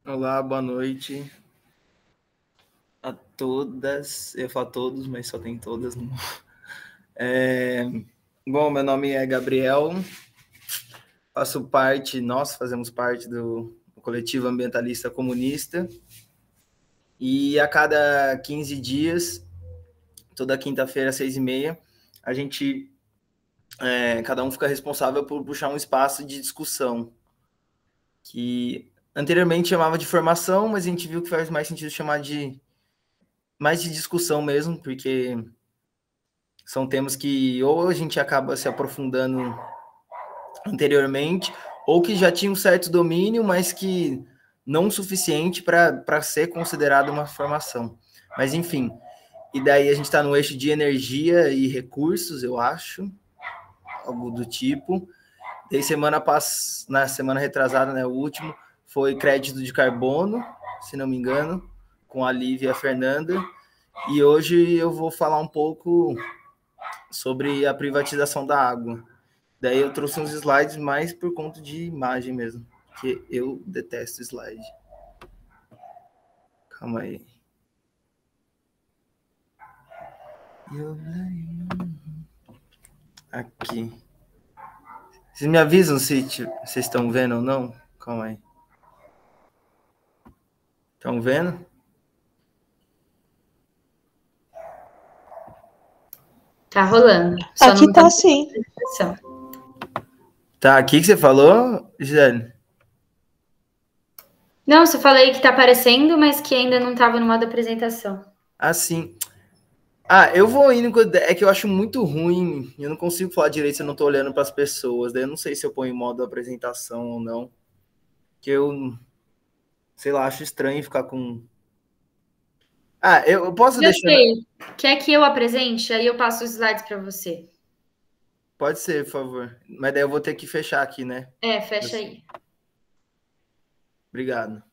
Olá, boa noite a todas. Eu falo todos, mas só tem todas. Bom, meu nome é Gabriel, nós fazemos parte do Coletivo Ambientalista Comunista, e a cada 15 dias, toda quinta-feira, às 6h30, a gente, cada um fica responsável por puxar um espaço de discussão, que anteriormente chamava de formação, mas a gente viu que faz mais sentido chamar de mais de discussão mesmo, porque são temas que ou a gente acaba se aprofundando anteriormente, ou que já tinha um certo domínio, mas que não o suficiente para ser considerado uma formação. Mas, enfim, e daí a gente está no eixo de energia e recursos, eu acho, algo do tipo. Daí na semana retrasada, né, o último, foi crédito de carbono, se não me engano, com a Lívia e a Fernanda. E hoje eu vou falar um pouco sobre a privatização da água. Daí eu trouxe uns slides mais por conta de imagem mesmo, porque eu detesto slide. Calma aí. Aqui. Vocês me avisam se vocês estão vendo ou não? Calma aí. Estão vendo? Tá rolando. Só aqui não tá sim. Tá, aqui que você falou, Gisele? Não, você falei que tá aparecendo, mas que ainda não tava no modo apresentação. Ah, sim. Ah, eu vou indo, é que eu acho muito ruim, eu não consigo falar direito se eu não tô olhando para as pessoas, daí eu não sei se eu ponho em modo apresentação ou não, que eu, sei lá, acho estranho ficar com... Ah, eu posso deixar... Sei. Quer que eu apresente? Aí eu passo os slides para você. Pode ser, por favor. Mas daí eu vou ter que fechar aqui, né? Fecha aí. Obrigado.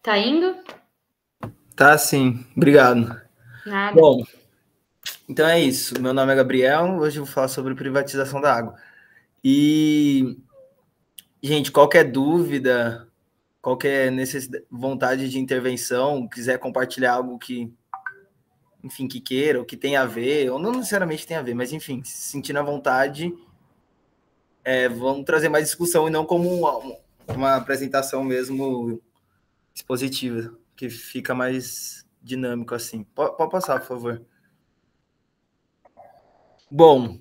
Tá indo? Tá, sim. Obrigado. Nada. Bom, então é isso. Meu nome é Gabriel. Hoje eu vou falar sobre privatização da água. E, gente, qualquer dúvida, qualquer vontade de intervenção, quiser compartilhar algo que, enfim, que queira, ou que tenha a ver, ou não necessariamente tem a ver, mas, enfim, se sentindo à vontade, vamos trazer mais discussão e não como uma apresentação mesmo expositiva, que fica mais dinâmico assim. Pode passar, por favor. Bom,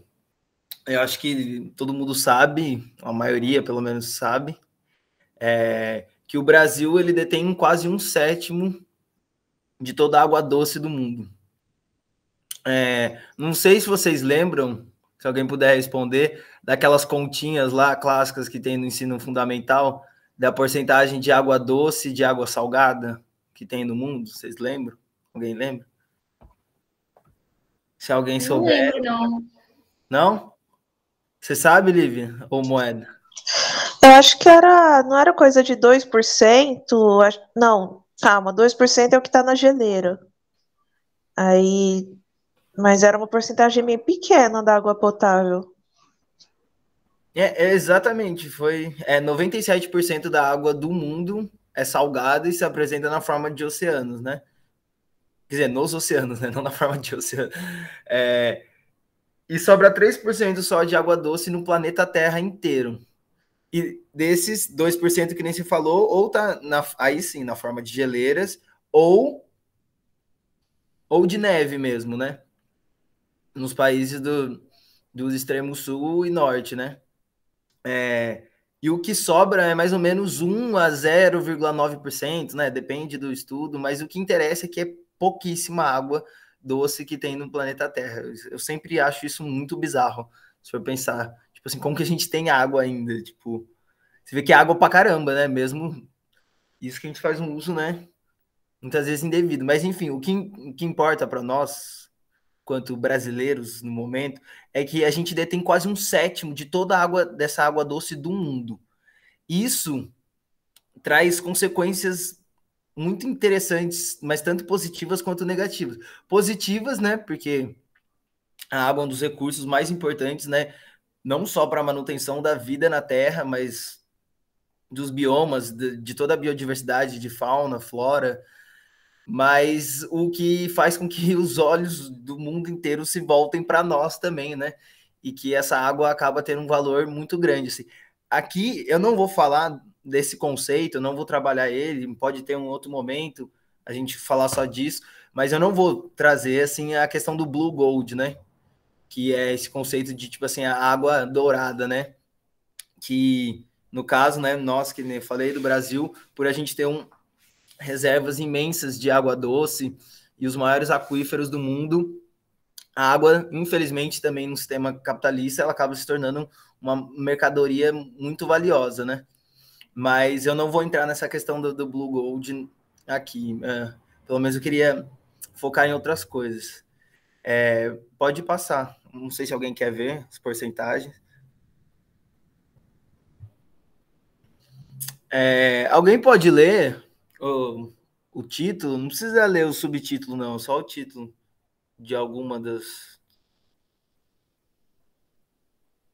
eu acho que todo mundo sabe, a maioria pelo menos sabe, que o Brasil ele detém quase 1/7 de toda a água doce do mundo. Não sei se vocês lembram, se alguém puder responder, daquelas continhas lá clássicas que tem no ensino fundamental, da porcentagem de água doce e de água salgada que tem no mundo. Vocês lembram? Alguém lembra? Se alguém souber. Não lembro, não. Não? Você sabe, Lívia? Ou Moeda? Eu acho que não era coisa de 2%. Não, calma, 2% é o que tá na geleira. Aí, mas era uma porcentagem bem pequena da água potável. Exatamente, foi 97% da água do mundo é salgada e se apresenta na forma de oceanos, né? Quer dizer, nos oceanos, né? Não na forma de oceano. E sobra 3% só de água doce no planeta Terra inteiro. E desses 2% que nem se falou, ou tá aí sim, na forma de geleiras, ou de neve mesmo, né? Nos países do extremo sul e norte, né? E o que sobra é mais ou menos 1 a 0,9%, né? Depende do estudo, mas o que interessa é que é pouquíssima água doce que tem no planeta Terra. Eu sempre acho isso muito bizarro, se for pensar. Tipo assim, como que a gente tem água ainda? Tipo, Você vê que é água pra caramba, né? Mesmo isso que a gente faz um uso, né? Muitas vezes indevido. Mas, enfim, o que importa para nós, quanto brasileiros no momento, é que a gente detém quase 1/7 de toda a água, dessa água doce do mundo. Isso traz consequências muito interessantes, mas tanto positivas quanto negativas. Positivas, né? Porque a água é um dos recursos mais importantes, né? Não só para a manutenção da vida na Terra, mas dos biomas, de toda a biodiversidade, de fauna, flora, mas o que faz com que os olhos do mundo inteiro se voltem para nós também, né? E que essa água acaba tendo um valor muito grande. Assim. Aqui eu não vou falar desse conceito, eu não vou trabalhar ele, pode ter um outro momento a gente falar só disso, mas eu não vou trazer assim a questão do Blue Gold, né? Que é esse conceito de tipo assim a água dourada, né? Que no caso, né, nós que nem falei do Brasil, por a gente ter reservas imensas de água doce e os maiores aquíferos do mundo, a água, infelizmente, também no sistema capitalista, ela acaba se tornando uma mercadoria muito valiosa, né? Mas eu não vou entrar nessa questão do Blue Gold aqui. Pelo menos eu queria focar em outras coisas. Pode passar. Não sei se alguém quer ver as porcentagens. Alguém pode ler o título? Não precisa ler o subtítulo, não. Só o título de alguma das...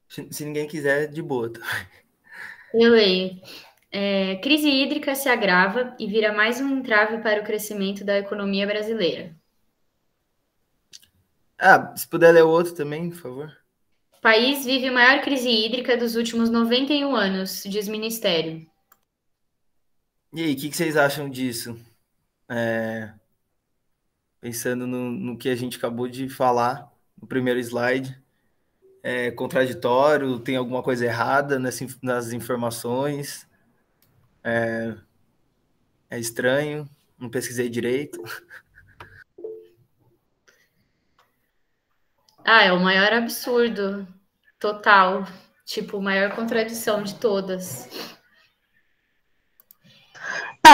Se ninguém quiser, de boa. Tá? Eu leio. Crise hídrica se agrava e vira mais um entrave para o crescimento da economia brasileira. Se puder ler o outro também, por favor. O país vive a maior crise hídrica dos últimos 91 anos, diz o Ministério. E aí, o que vocês acham disso? Pensando no que a gente acabou de falar no primeiro slide. É contraditório? Tem alguma coisa errada nas informações? É estranho? Não pesquisei direito? É o maior absurdo total. Tipo, maior contradição de todas.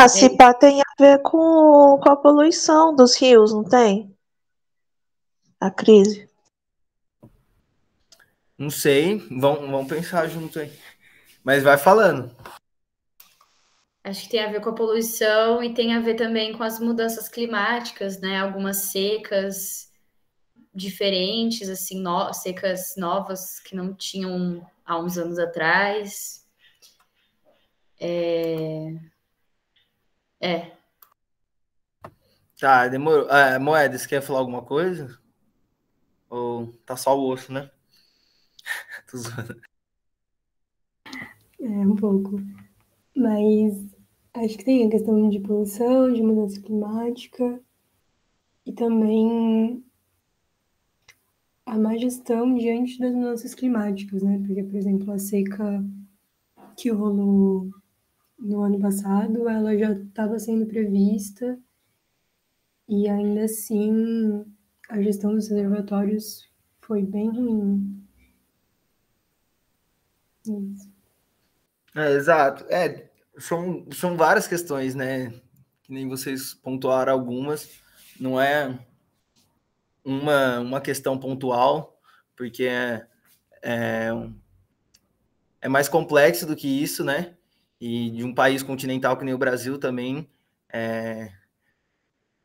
Se pá, tem a ver com a poluição dos rios, não tem? A crise. Não sei. Vamos pensar junto aí. Mas vai falando. Acho que tem a ver com a poluição e tem a ver também com as mudanças climáticas, né? Algumas secas diferentes, assim, secas novas que não tinham há uns anos atrás. Tá, demorou. Moeda, você quer falar alguma coisa? Ou tá só o osso, né? Tô zoando. Um pouco. Mas acho que tem a questão de poluição, de mudança climática e também a má gestão diante das mudanças climáticas, né? Porque, por exemplo, a seca que rolou no ano passado, ela já estava sendo prevista e ainda assim a gestão dos reservatórios foi bem ruim. Isso. Exato. São várias questões, né? Que nem vocês pontuaram algumas. Não é uma questão pontual, porque é mais complexo do que isso, né? E de um país continental que nem o Brasil também,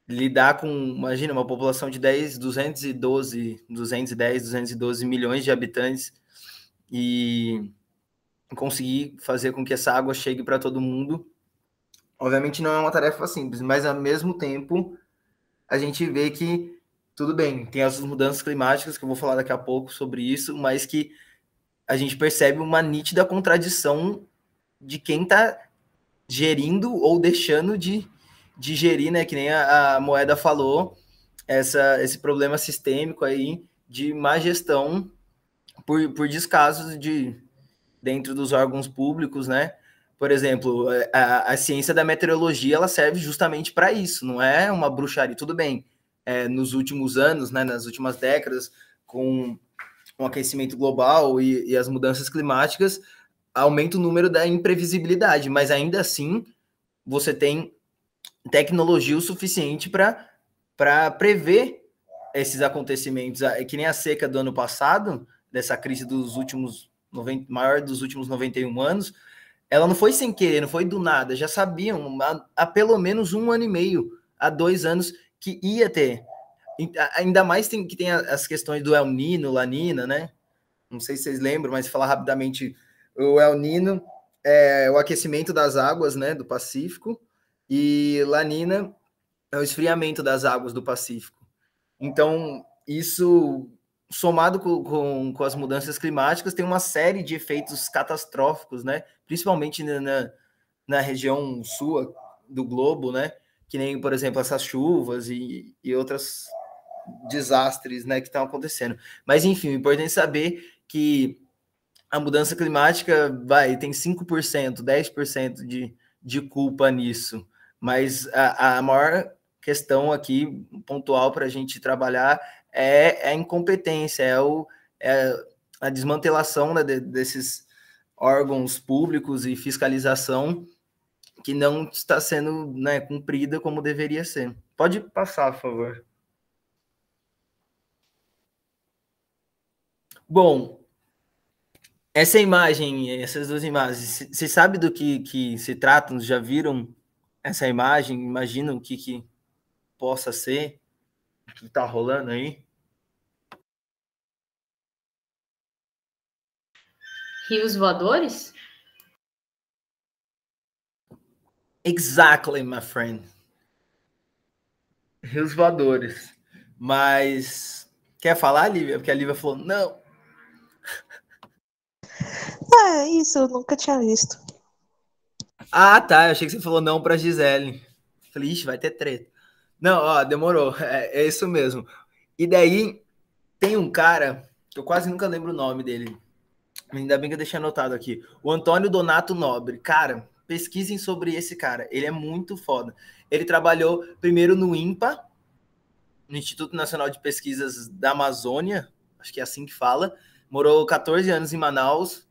lidar com, imagina, uma população de 212 milhões de habitantes e conseguir fazer com que essa água chegue para todo mundo, obviamente não é uma tarefa simples, mas ao mesmo tempo a gente vê que tudo bem, tem as mudanças climáticas, que eu vou falar daqui a pouco sobre isso, mas que a gente percebe uma nítida contradição de quem está gerindo ou deixando de gerir, né? Que nem a Moeda falou, esse problema sistêmico aí de má gestão por descasos dentro dos órgãos públicos, né? Por exemplo, a ciência da meteorologia ela serve justamente para isso, não é uma bruxaria. Tudo bem, nos últimos anos, né, nas últimas décadas, com o aquecimento global e as mudanças climáticas, aumenta o número da imprevisibilidade, mas ainda assim você tem tecnologia o suficiente para prever esses acontecimentos. É que nem a seca do ano passado, dessa crise dos últimos maior dos últimos 91 anos, ela não foi sem querer, não foi do nada, já sabiam há pelo menos 1 ano e meio, há 2 anos, que ia ter. Ainda mais que tem as questões do El Niño, La Nina, né? Não sei se vocês lembram, mas falar rapidamente, o El Niño é o aquecimento das águas, né, do Pacífico, e La Nina é o esfriamento das águas do Pacífico. Então, isso, somado com as mudanças climáticas, tem uma série de efeitos catastróficos, né? Principalmente na região sul do globo, né? Que nem, por exemplo, essas chuvas e outros desastres, né, que estão acontecendo. Mas, enfim, o importante é saber que a mudança climática tem 5%, 10% de culpa nisso. Mas a maior questão aqui, pontual para a gente trabalhar, é a incompetência, é a desmantelação, né, desses órgãos públicos e fiscalização que não está sendo, né, cumprida como deveria ser. Pode passar, por favor. Bom, essa imagem, essas duas imagens, você sabe do que se tratam? Já viram essa imagem? Imaginam o que possa ser? O que está rolando aí? Rios voadores? Exactly, my friend. Rios voadores. Mas quer falar, Lívia? Porque a Lívia falou, não. Isso, eu nunca tinha visto. Ah, tá. Eu achei que você falou não para Gisele. Falei, ixi, vai ter treta. Não, ó, demorou. É isso mesmo. E daí tem um cara, que eu quase nunca lembro o nome dele. Ainda bem que eu deixei anotado aqui. O Antônio Donato Nobre. Cara, pesquisem sobre esse cara. Ele é muito foda. Ele trabalhou primeiro no INPA, no Instituto Nacional de Pesquisas da Amazônia. Acho que é assim que fala. Morou 14 anos em Manaus.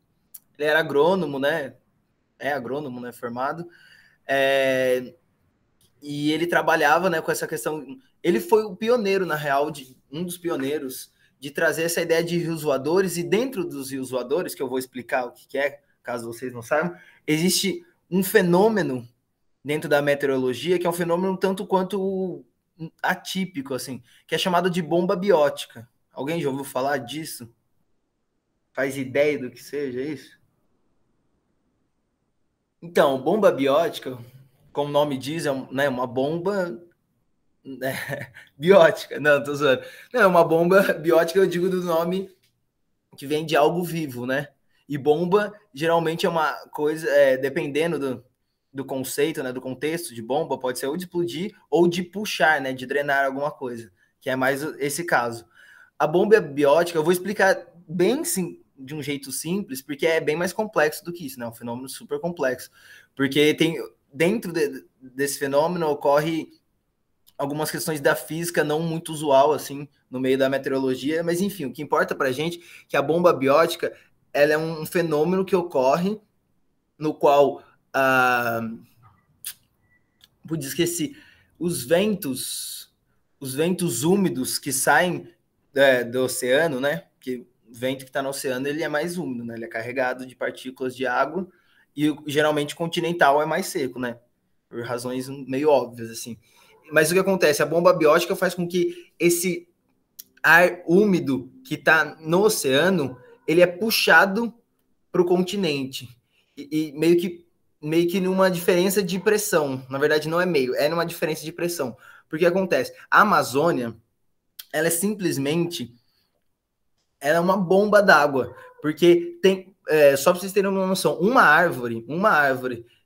Ele era agrônomo, né? É agrônomo, né? Formado. E ele trabalhava, né, com essa questão. Ele foi o pioneiro, na real, um dos pioneiros de trazer essa ideia de rios voadores, e dentro dos rios voadores, que eu vou explicar o que é, caso vocês não saibam, existe um fenômeno dentro da meteorologia, que é um fenômeno tanto quanto atípico, assim, que é chamado de bomba biótica. Alguém já ouviu falar disso? Faz ideia do que seja isso? Então, bomba biótica, como o nome diz, é né, uma bomba biótica. Não, tô zoando. Não, é uma bomba biótica, eu digo do nome que vem de algo vivo, né? E bomba, geralmente, é uma coisa, dependendo do conceito, né, do contexto de bomba, pode ser ou de explodir ou de puxar, né, de drenar alguma coisa, que é mais esse caso. A bomba biótica, eu vou explicar bem sim, de um jeito simples, porque é bem mais complexo do que isso, né? É um fenômeno super complexo. Porque dentro desse fenômeno ocorre algumas questões da física não muito usual, assim, no meio da meteorologia, mas enfim, o que importa pra gente é que a bomba biótica, ela é um fenômeno que ocorre no qual, putz, esqueci, os ventos úmidos que saem do oceano, né, que o vento que está no oceano, ele é mais úmido, né, ele é carregado de partículas de água, e geralmente continental é mais seco, né, por razões meio óbvias, assim. Mas o que acontece? A bomba biótica faz com que esse ar úmido que está no oceano, ele é puxado para o continente. E meio que numa diferença de pressão. Na verdade, não é meio, é numa diferença de pressão. Porque acontece? A Amazônia, ela é simplesmente ela é uma bomba d'água. Porque tem, só para vocês terem uma noção, uma árvore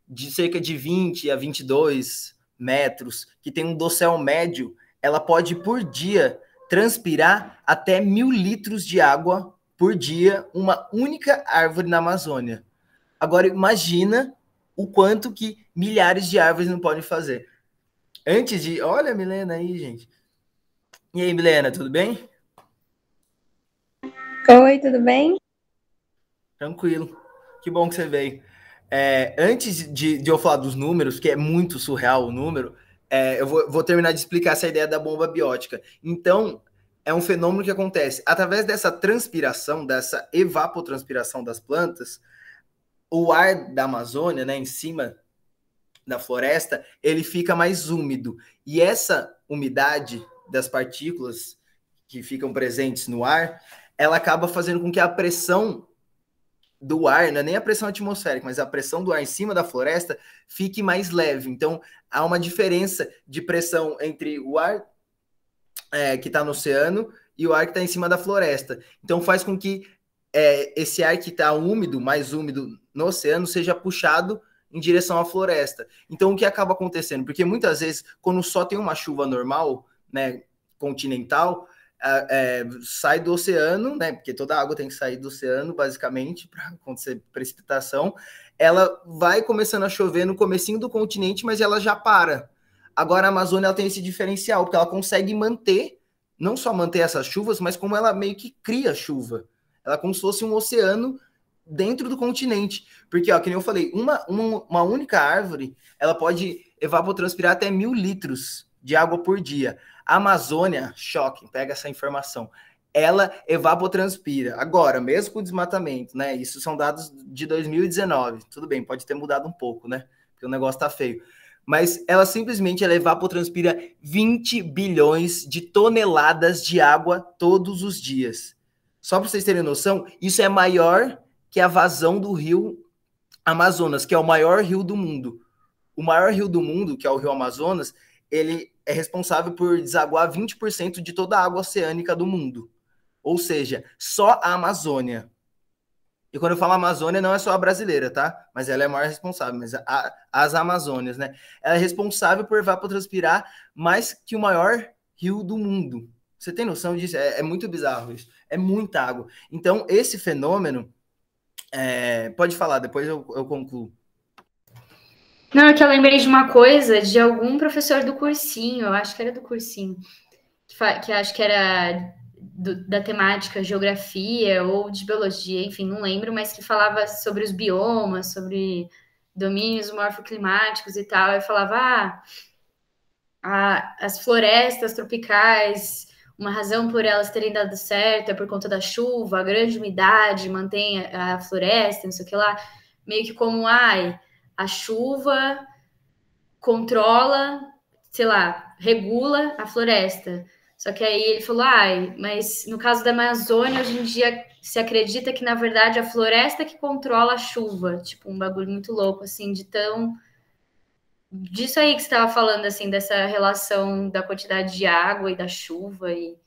de cerca de 20 a 22 metros, que tem um dossel médio, ela pode, por dia, transpirar até 1.000 litros de água por dia, uma única árvore na Amazônia. Agora, imagina o quanto que milhares de árvores não podem fazer. Antes de... Olha a Milena aí, gente. E aí, Milena, tudo bem? Oi, tudo bem? Tranquilo. Que bom que você veio. Antes de eu falar dos números, que é muito surreal o número, eu vou terminar de explicar essa ideia da bomba biótica. Então, é um fenômeno que acontece através dessa transpiração, dessa evapotranspiração das plantas, o ar da Amazônia, né, em cima da floresta, ele fica mais úmido. E essa umidade das partículas que ficam presentes no ar, ela acaba fazendo com que a pressão do ar, não é nem a pressão atmosférica, mas a pressão do ar em cima da floresta fique mais leve. Então, há uma diferença de pressão entre o ar que está no oceano e o ar que está em cima da floresta. Então, faz com que esse ar que está úmido, mais úmido no oceano, seja puxado em direção à floresta. Então, o que acaba acontecendo? Porque muitas vezes, quando só tem uma chuva normal, né, continental, sai do oceano, né? Porque toda a água tem que sair do oceano, basicamente, para acontecer precipitação. Ela vai começando a chover no comecinho do continente, mas ela já para. Agora a Amazônia ela tem esse diferencial, porque ela consegue manter, não só manter essas chuvas, mas como ela meio que cria chuva. Ela é como se fosse um oceano dentro do continente. Porque, ó, que nem eu falei, uma única árvore, ela pode evapotranspirar até 1.000 litros de água por dia. A Amazônia, choque, pega essa informação, ela evapotranspira. Agora, mesmo com o desmatamento, né? Isso são dados de 2019. Tudo bem, pode ter mudado um pouco, né? Porque o negócio tá feio. Mas ela simplesmente evapotranspira 20 bilhões de toneladas de água todos os dias. Só para vocês terem noção, isso é maior que a vazão do rio Amazonas, que é o maior rio do mundo. O maior rio do mundo, que é o rio Amazonas, ele é responsável por desaguar 20% de toda a água oceânica do mundo. Ou seja, só a Amazônia. E quando eu falo Amazônia, não é só a brasileira, tá? Mas ela é a maior responsável. Mas as Amazônias, né? Ela é responsável por evapotranspirar mais que o maior rio do mundo. Você tem noção disso? É muito bizarro isso. É muita água. Então, esse fenômeno... pode falar, depois eu concluo. Não, é que eu lembrei de uma coisa de algum professor do cursinho, eu acho que era do cursinho, que acho que era da temática geografia ou de biologia, enfim, não lembro, mas que falava sobre os biomas, sobre domínios morfoclimáticos e tal, e falava, as florestas tropicais, uma razão por elas terem dado certo é por conta da chuva, a grande umidade mantém a floresta, não sei o que lá, meio que como, a chuva controla, sei lá, regula a floresta. Só que aí ele falou, mas no caso da Amazônia, hoje em dia se acredita que, na verdade, a floresta que controla a chuva. Tipo, um bagulho muito louco, assim, disso aí que você estava falando, assim, dessa relação da quantidade de água e da chuva, e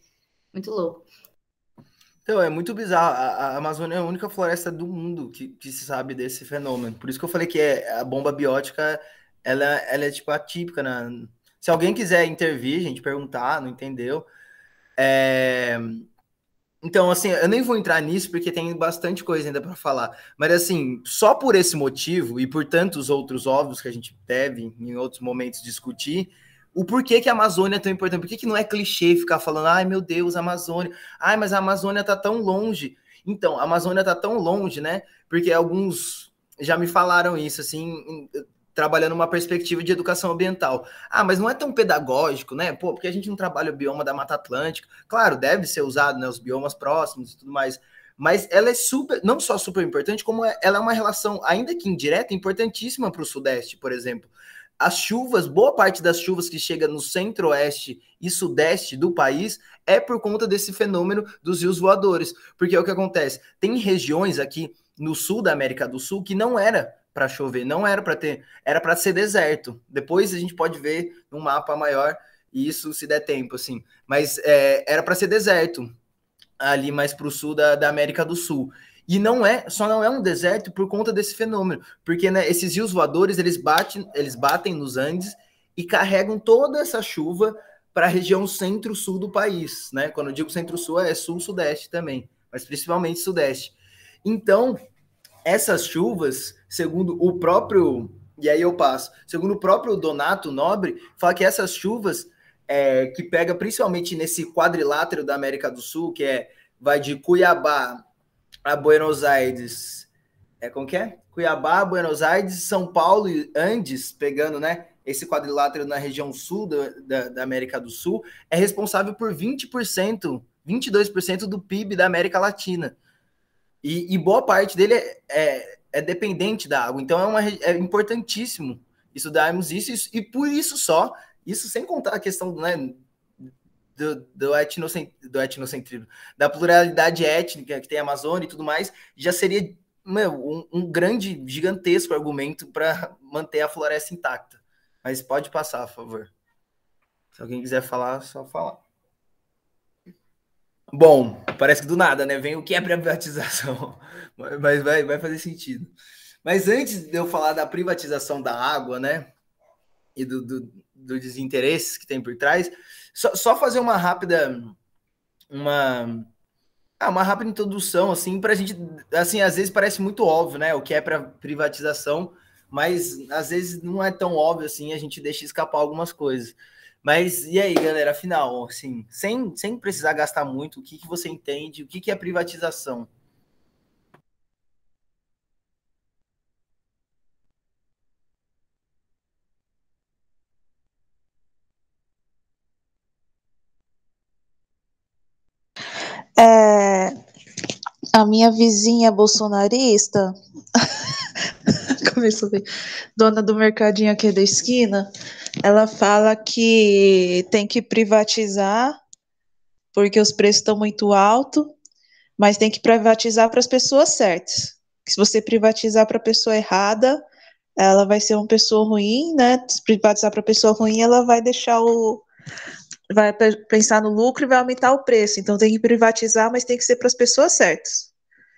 muito louco. Então, é muito bizarro. A Amazônia é a única floresta do mundo que se sabe desse fenômeno. Por isso que eu falei que a bomba biótica, ela é tipo atípica. Se alguém quiser intervir, gente, perguntar, não entendeu. Então, assim, eu nem vou entrar nisso porque tem bastante coisa ainda para falar. Mas, assim, só por esse motivo e por tantos outros óbvios que a gente deve, em outros momentos, discutir, o porquê que a Amazônia é tão importante. Por que não é clichê ficar falando, meu Deus, a Amazônia. Mas a Amazônia tá tão longe. Então, a Amazônia tá tão longe, né? Porque alguns já me falaram isso, assim, trabalhando uma perspectiva de educação ambiental. Mas não é tão pedagógico, né? Porque a gente não trabalha o bioma da Mata Atlântica. Claro, deve ser usado, né, os biomas próximos e tudo mais. Mas ela é não só super importante, como ela é uma relação, ainda que indireta, importantíssima para o Sudeste, por exemplo. As chuvas, boa parte das chuvas que chega no centro-oeste e sudeste do país é por conta desse fenômeno dos rios voadores. Porque é o que acontece. Tem regiões aqui no sul da América do Sul que não era para chover, não era para ter, era para ser deserto. Depois a gente pode ver num mapa maior, isso se der tempo, assim. Mas era para ser deserto, ali mais para o sul da América do Sul. E só não é um deserto por conta desse fenômeno, porque, né, esses rios voadores, eles batem nos Andes e carregam toda essa chuva para a região centro-sul do país, né? Quando eu digo centro-sul, é sul-sudeste também, mas principalmente sudeste. Então, essas chuvas, segundo o próprio, e aí eu passo, segundo o próprio Donato Nobre, fala que essas chuvas que pega principalmente nesse quadrilátero da América do Sul, vai de Cuiabá a Buenos Aires como que é? Cuiabá, Buenos Aires, São Paulo e Andes, pegando, né, esse quadrilátero na região sul da América do Sul, é responsável por 20%, 22% do PIB da América Latina. E boa parte dele é dependente da água. Então é importantíssimo estudarmos isso, e por isso só, isso sem contar a questão, né, do etnocentrismo, da pluralidade étnica que tem a Amazônia e tudo mais, já seria um grande, gigantesco argumento para manter a floresta intacta. Mas pode passar, por favor. Se alguém quiser falar, só falar. Bom, parece que do nada, né? Vem o que é privatização, mas vai fazer sentido. Mas antes de eu falar da privatização da água, né? E do desinteresse que tem por trás, só fazer uma rápida introdução, assim, para a gente, assim, às vezes parece muito óbvio, né, o que é para privatização, mas às vezes não é tão óbvio assim, a gente deixa escapar algumas coisas. Mas e aí, galera, afinal, assim, sem precisar gastar muito, o que você entende, o que é privatização? A minha vizinha bolsonarista, começou bem, dona do mercadinho aqui da esquina, ela fala que tem que privatizar porque os preços estão muito altos, mas tem que privatizar para as pessoas certas. Se você privatizar para a pessoa errada, ela vai ser uma pessoa ruim, né? Se privatizar para a pessoa ruim, ela vai deixar vai pensar no lucro e vai aumentar o preço. Então tem que privatizar, mas tem que ser para as pessoas certas.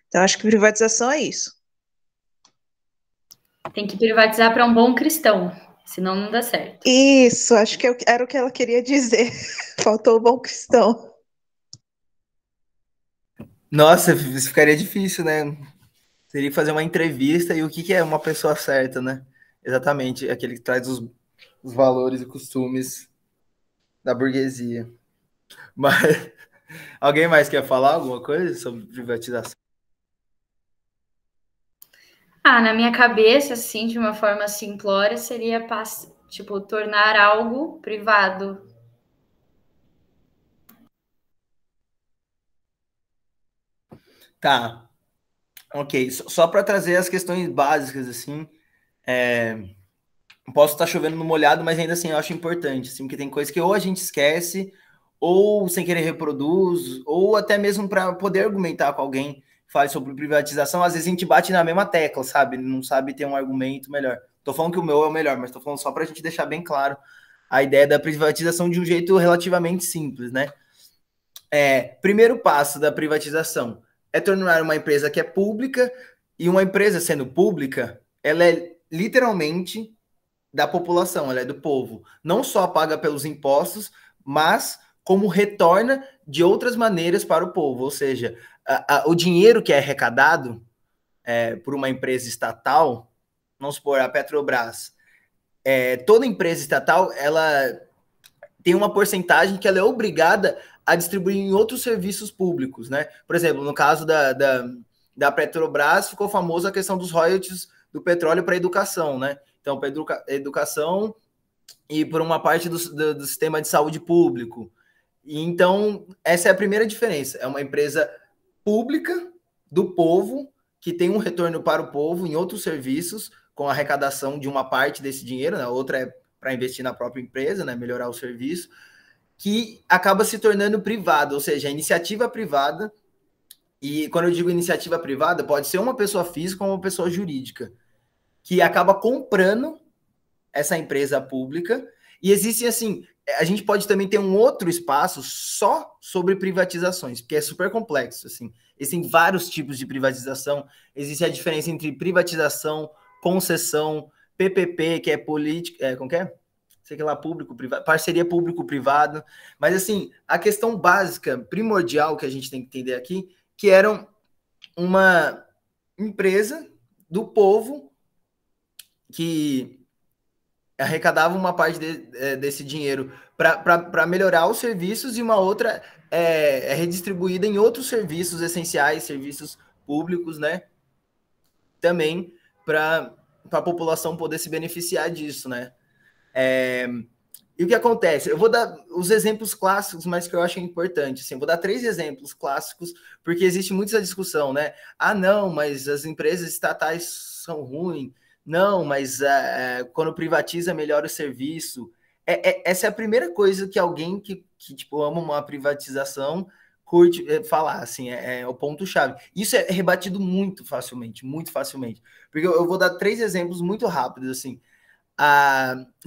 Então acho que privatização é isso. Tem que privatizar para um bom cristão, senão não dá certo. Isso, acho que era o que ela queria dizer. Faltou o bom cristão. Nossa, isso ficaria difícil, né? Teria que fazer uma entrevista e o que é uma pessoa certa, né? Exatamente, aquele que traz os valores e costumes da burguesia. Mas alguém mais quer falar alguma coisa sobre privatização? Na minha cabeça, assim, de uma forma simplória, seria tipo tornar algo privado. Tá, ok. Só para trazer as questões básicas, assim, posso estar chovendo no molhado, mas ainda assim eu acho importante, assim, porque tem coisa que ou a gente esquece, ou sem querer reproduz, ou até mesmo para poder argumentar com alguém que fale sobre privatização, às vezes a gente bate na mesma tecla, sabe? Não sabe ter um argumento melhor. Tô falando que o meu é o melhor, mas tô falando só para a gente deixar bem claro a ideia da privatização de um jeito relativamente simples, né? Primeiro passo da privatização é tornar uma empresa que é pública, e uma empresa sendo pública, ela é literalmente da população, ela é do povo. Não só paga pelos impostos, mas como retorna de outras maneiras para o povo. Ou seja, o dinheiro que é arrecadado por uma empresa estatal, vamos supor, a Petrobras, toda empresa estatal, ela tem uma porcentagem que ela é obrigada a distribuir em outros serviços públicos, né? Por exemplo, no caso da Petrobras, ficou famosa a questão dos royalties do petróleo para a educação, né? Então, para educação e por uma parte do sistema de saúde público. E, então, essa é a primeira diferença. É uma empresa pública do povo que tem um retorno para o povo em outros serviços, com a arrecadação de uma parte desse dinheiro, né? A outra é para investir na própria empresa, né? Melhorar o serviço, que acaba se tornando privado, ou seja, a iniciativa privada. E quando eu digo iniciativa privada, pode ser uma pessoa física ou uma pessoa jurídica, que acaba comprando essa empresa pública. E existe, assim, a gente pode também ter um outro espaço só sobre privatizações, porque é super complexo, assim. Existem vários tipos de privatização. Existe a diferença entre privatização, concessão, PPP, que é política, como que é? Sei que lá, público-privado, parceria público-privado. Mas, assim, a questão básica, primordial que a gente tem que entender aqui, que era uma empresa do povo que arrecadava uma parte desse dinheiro para melhorar os serviços, e uma outra é redistribuída em outros serviços essenciais, serviços públicos, né? também para a população poder se beneficiar disso, né? E o que acontece? Eu vou dar os exemplos clássicos, mas que eu acho importante. Assim, eu vou dar 3 exemplos clássicos, porque existe muita discussão, né? Ah, não, mas as empresas estatais são ruins. Não, mas quando privatiza, melhora o serviço. Essa é a primeira coisa que alguém que tipo, ama uma privatização curte falar, assim, é o ponto-chave. Isso é rebatido muito facilmente. Porque eu vou dar 3 exemplos muito rápidos, assim.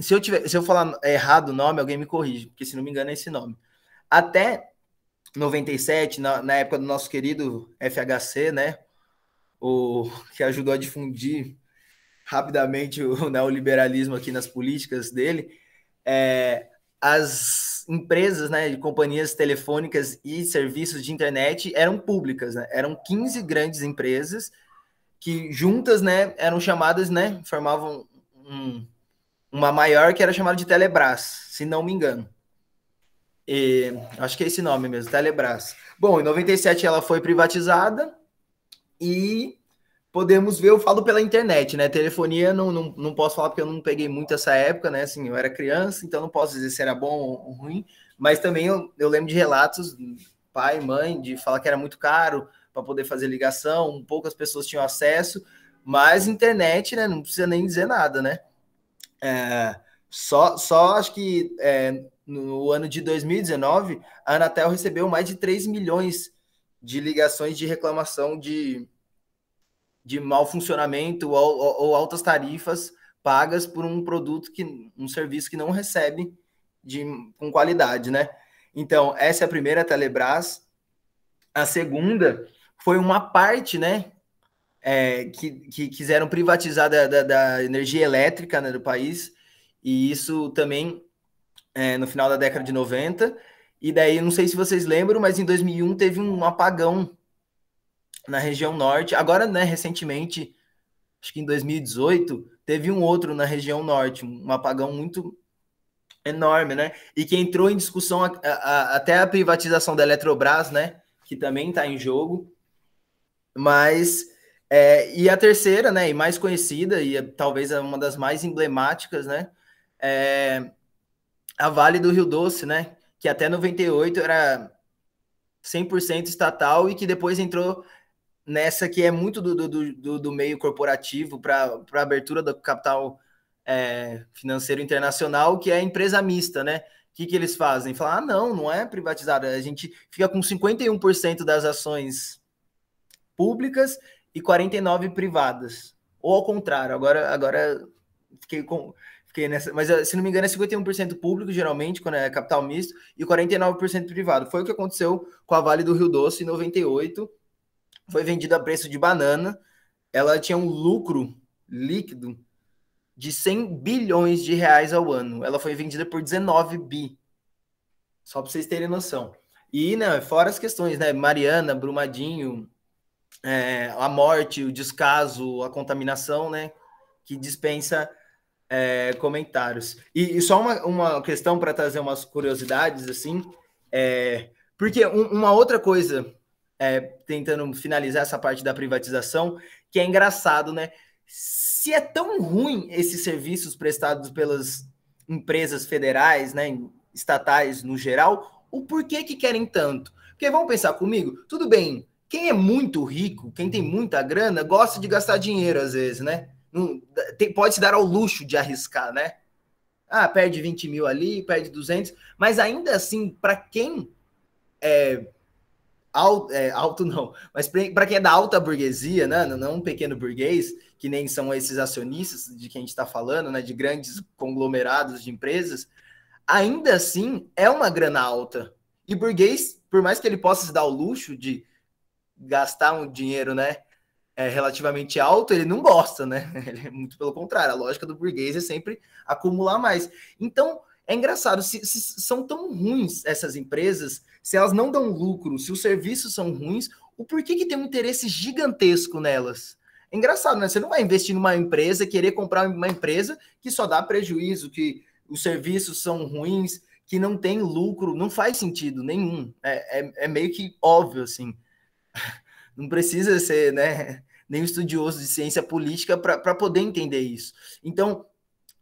Se eu falar errado o nome, alguém me corrige, porque se não me engano é esse nome. Até 97, na época do nosso querido FHC, né, o que ajudou a difundir rapidamente o neoliberalismo aqui nas políticas dele, as empresas, né, de companhias telefônicas e serviços de internet eram públicas, né? Eram 15 grandes empresas que juntas, né, eram chamadas, né, formavam uma maior que era chamada de Telebrás, se não me engano. Acho que é esse nome mesmo, Telebrás. Bom, em 97 ela foi privatizada e podemos ver, eu falo pela internet, né? Telefonia não posso falar porque eu não peguei muito essa época, né? Assim, eu era criança, então não posso dizer se era bom ou ruim, mas também eu lembro de relatos, pai, mãe, de falar que era muito caro para poder fazer ligação, poucas pessoas tinham acesso, mas internet, né? Não precisa nem dizer nada, né? Só acho que no ano de 2019, a Anatel recebeu mais de 3 milhões de ligações de reclamação de mau funcionamento ou altas tarifas pagas por um produto, um serviço que não recebe com qualidade, né? Então, essa é a primeira, Telebrás. A segunda foi uma parte, né, que quiseram privatizar da energia elétrica, né, do país, e isso também no final da década de 90, e daí, não sei se vocês lembram, mas em 2001 teve um apagão na região norte, agora, né, recentemente, acho que em 2018, teve um outro na região norte, um apagão muito enorme, né, e que entrou em discussão até a privatização da Eletrobras, né, que também está em jogo, mas... e a terceira, né, e mais conhecida, e talvez uma das mais emblemáticas, né, a Vale do Rio Doce, né, que até 98 era 100% estatal e que depois entrou nessa que é muito do meio corporativo para a abertura do capital financeiro internacional, que é a empresa mista, né? O que eles fazem? Falam, não é privatizada, a gente fica com 51% das ações públicas e 49% privadas. Ou ao contrário, agora fiquei nessa, mas se não me engano é 51% público, geralmente, quando é capital misto, e 49% privado. Foi o que aconteceu com a Vale do Rio Doce em 98, foi vendida a preço de banana, ela tinha um lucro líquido de 100 bilhões de reais ao ano. Ela foi vendida por 19 bi. Só para vocês terem noção. E, né, fora as questões, né, Mariana, Brumadinho, a morte, o descaso, a contaminação, né, que dispensa comentários. E só uma questão para trazer umas curiosidades, assim, porque uma outra coisa, tentando finalizar essa parte da privatização, que é engraçado, né? Se é tão ruim esses serviços prestados pelas empresas federais, né, estatais no geral, o porquê que querem tanto? Porque vamos pensar comigo, tudo bem, quem é muito rico, quem tem muita grana, gosta de gastar dinheiro às vezes, né? Pode se dar ao luxo de arriscar, né? Perde 20 mil ali, perde 200, mas ainda assim, para quem alto não, mas para quem é da alta burguesia, né, não um pequeno burguês, que nem são esses acionistas de quem a gente está falando, né, de grandes conglomerados de empresas, ainda assim é uma grana alta. E burguês, por mais que ele possa se dar o luxo de gastar um dinheiro, né, relativamente alto, ele não gosta, né? Ele, muito pelo contrário, a lógica do burguês é sempre acumular mais. Então, é engraçado, se são tão ruins essas empresas, se elas não dão lucro, se os serviços são ruins, o porquê que tem um interesse gigantesco nelas? É engraçado, né? Você não vai investir numa empresa, querer comprar uma empresa que só dá prejuízo, que os serviços são ruins, que não tem lucro, não faz sentido nenhum. É meio que óbvio, assim. Não precisa ser, né? nenhum estudioso de ciência política para poder entender isso. Então,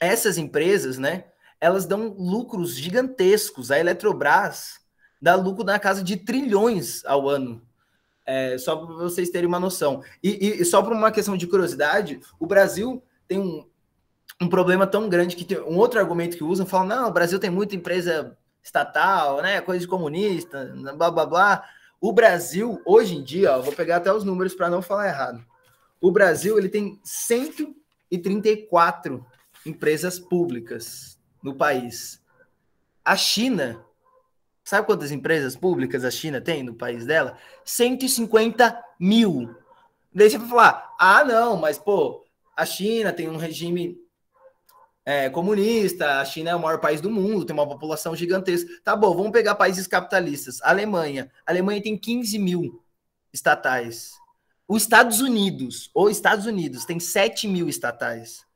essas empresas, né, elas dão lucros gigantescos. A Eletrobras dá lucro na casa de trilhões ao ano. Só para vocês terem uma noção. E só por uma questão de curiosidade, o Brasil tem um problema tão grande que tem um outro argumento que usam, falam, não, o Brasil tem muita empresa estatal, né, coisa de comunista, blá, blá, blá. O Brasil, hoje em dia, vou pegar até os números para não falar errado. O Brasil, ele tem 134 empresas públicas no país. A China, sabe quantas empresas públicas a China tem no país dela? 150 mil. Daí você vai falar, não, mas, pô, a China tem um regime comunista, a China é o maior país do mundo, tem uma população gigantesca. Tá bom, vamos pegar países capitalistas. Alemanha. A Alemanha tem 15 mil estatais. Os Estados Unidos tem 7 mil estatais.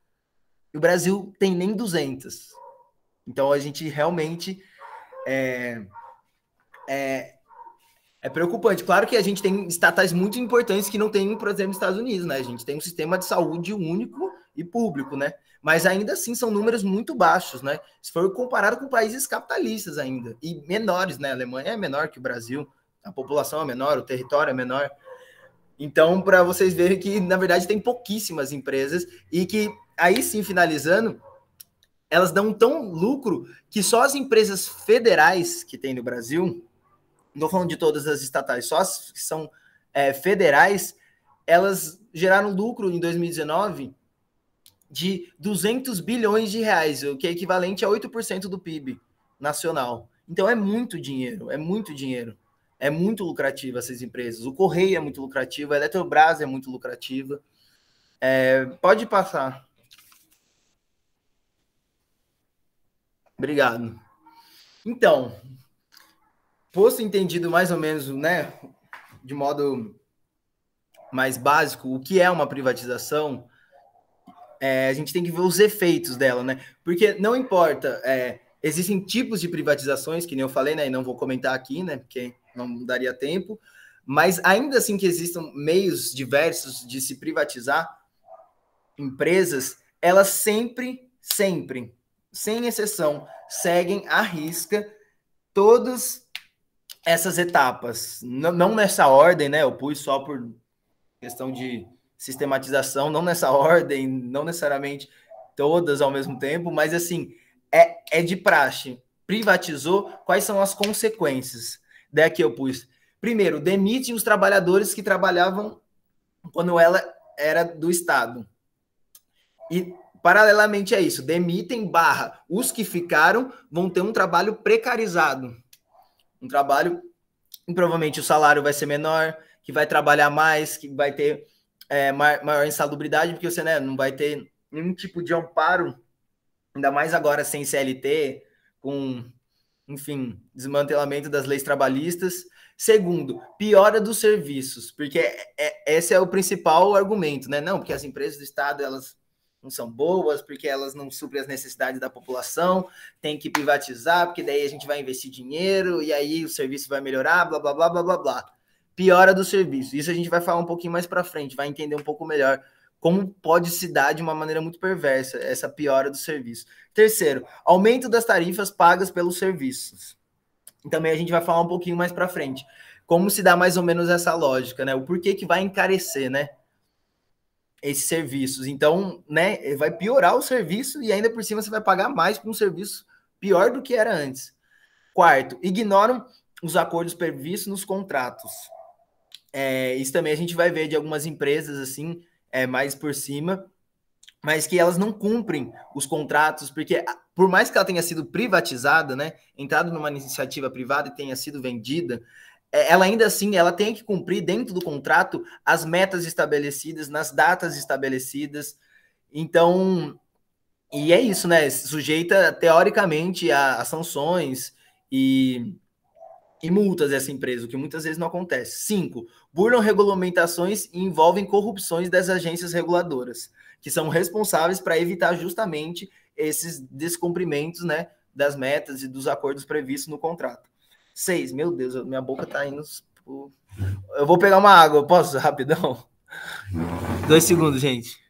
E o Brasil tem nem 200. Então, a gente realmente é preocupante. Claro que a gente tem estatais muito importantes que não tem, por exemplo, nos Estados Unidos, né? A gente tem um sistema de saúde único e público, né? Mas ainda assim são números muito baixos, né? Se for comparado com países capitalistas ainda, e menores, né? A Alemanha é menor que o Brasil, a população é menor, o território é menor. Então, para vocês verem que, na verdade, tem pouquíssimas empresas e que, aí sim, finalizando, elas dão tão lucro que só as empresas federais que tem no Brasil, não estou falando de todas as estatais, só as que são federais, elas geraram lucro em 2019 de 200 bilhões de reais, o que é equivalente a 8% do PIB nacional. Então é muito dinheiro, é muito dinheiro. É muito lucrativa essas empresas. O Correio é muito lucrativo, a Eletrobras é muito lucrativa. Pode passar. Obrigado. Então, posto entendido mais ou menos, né, de modo mais básico, o que é uma privatização, a gente tem que ver os efeitos dela, né? Porque não importa, existem tipos de privatizações, que nem eu falei, né, e não vou comentar aqui, né, porque não daria tempo, mas ainda assim que existam meios diversos de se privatizar empresas, elas sempre, sem exceção, seguem à risca todas essas etapas. Não nessa ordem, né? Eu pus só por questão de sistematização, não nessa ordem, não necessariamente todas ao mesmo tempo, mas assim, é de praxe. Privatizou, quais são as consequências? Daqui eu pus. Primeiro, demite os trabalhadores que trabalhavam quando ela era do Estado. E, paralelamente a isso, demitem / os que ficaram vão ter um trabalho precarizado. Um trabalho que provavelmente o salário vai ser menor, que vai trabalhar mais, que vai ter maior insalubridade, porque você, né, não vai ter nenhum tipo de amparo, ainda mais agora sem CLT, com, enfim, desmantelamento das leis trabalhistas. Segundo, piora dos serviços, porque esse é o principal argumento, né? Não, porque as empresas do Estado, elas não são boas, porque elas não suprem as necessidades da população, tem que privatizar, porque daí a gente vai investir dinheiro, e aí o serviço vai melhorar, blá, blá, blá, blá, blá, blá. Piora do serviço. Isso a gente vai falar um pouquinho mais para frente, vai entender um pouco melhor como pode se dar de uma maneira muito perversa essa piora do serviço. Terceiro, aumento das tarifas pagas pelos serviços. Também a gente vai falar um pouquinho mais para frente. Como se dá mais ou menos essa lógica, né? O porquê que vai encarecer, né? Esses serviços. Então, né? Vai piorar o serviço e ainda por cima você vai pagar mais por um serviço pior do que era antes. Quarto, ignoram os acordos previstos nos contratos. Isso também a gente vai ver de algumas empresas, assim, mais por cima, mas que elas não cumprem os contratos, porque por mais que ela tenha sido privatizada, né, entrado numa iniciativa privada e tenha sido vendida, ela ainda assim, ela tem que cumprir dentro do contrato as metas estabelecidas, nas datas estabelecidas. Então, e é isso, né, sujeita teoricamente a sanções e multas essa empresa, o que muitas vezes não acontece. 5, burlam regulamentações e envolvem corrupções das agências reguladoras, que são responsáveis para evitar justamente esses descumprimentos, né, das metas e dos acordos previstos no contrato. 6, meu Deus, minha boca tá indo... Eu vou pegar uma água, posso? Rapidão? 2 segundos, gente.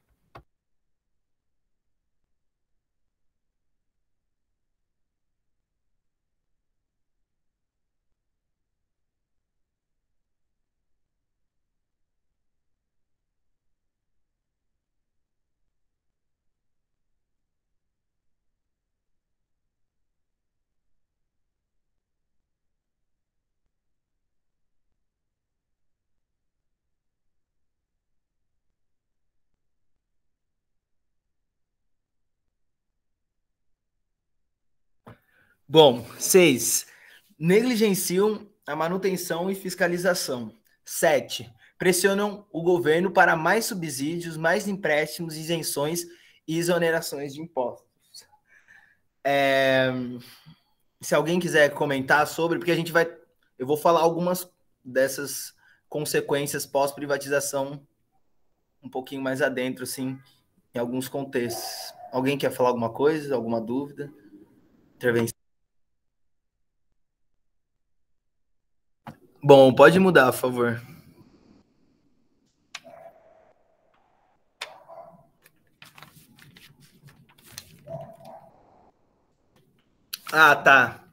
Bom, 6. Negligenciam a manutenção e fiscalização. 7. Pressionam o governo para mais subsídios, mais empréstimos, isenções e exonerações de impostos. Se alguém quiser comentar sobre, porque eu vou falar algumas dessas consequências pós-privatização um pouquinho mais adentro, assim, em alguns contextos. Alguém quer falar alguma coisa, alguma dúvida? Intervenção? Bom, pode mudar, por favor. Ah, tá.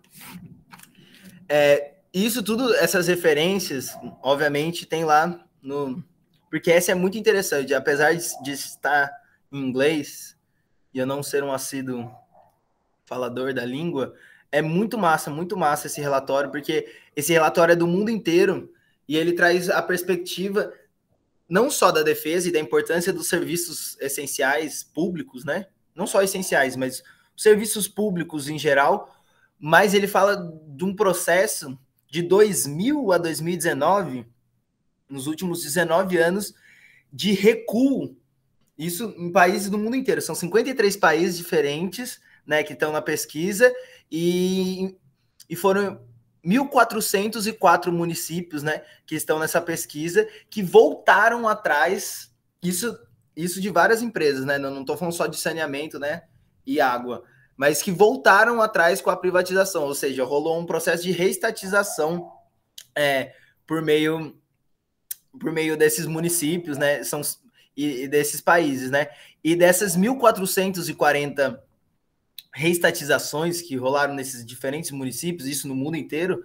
Isso tudo, essas referências, obviamente, tem lá no... Porque essa é muito interessante, apesar de estar em inglês, e eu não ser um assíduo falador da língua, é muito massa esse relatório, porque esse relatório é do mundo inteiro, e ele traz a perspectiva não só da defesa e da importância dos serviços essenciais públicos, né? Não só essenciais, mas serviços públicos em geral, mas ele fala de um processo de 2000 a 2019, nos últimos 19 anos, de recuo, isso em países do mundo inteiro. São 53 países diferentes, né, que estão na pesquisa, e foram 1.404 municípios, né, que estão nessa pesquisa, que voltaram atrás, isso de várias empresas, né, não estou falando só de saneamento, né, e água, mas que voltaram atrás com a privatização, ou seja, rolou um processo de reestatização por meio desses municípios, né, e desses países, né, e dessas 1.440 reestatizações que rolaram nesses diferentes municípios, isso no mundo inteiro,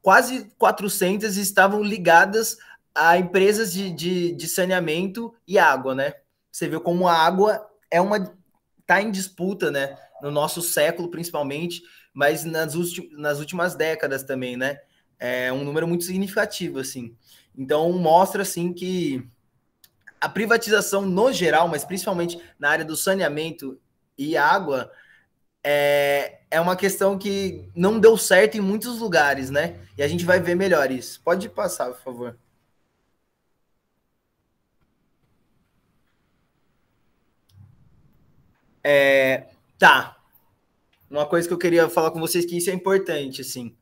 quase 400 estavam ligadas a empresas de saneamento e água, né? Você vê como a água está em disputa, né? No nosso século, principalmente, mas nas últimas décadas também, né? É um número muito significativo, assim. Então, mostra, assim, que a privatização no geral, mas principalmente na área do saneamento e água, é uma questão que não deu certo em muitos lugares, né? E a gente vai ver melhor isso. Pode passar, por favor. Tá. Uma coisa que eu queria falar com vocês, que isso é importante, assim.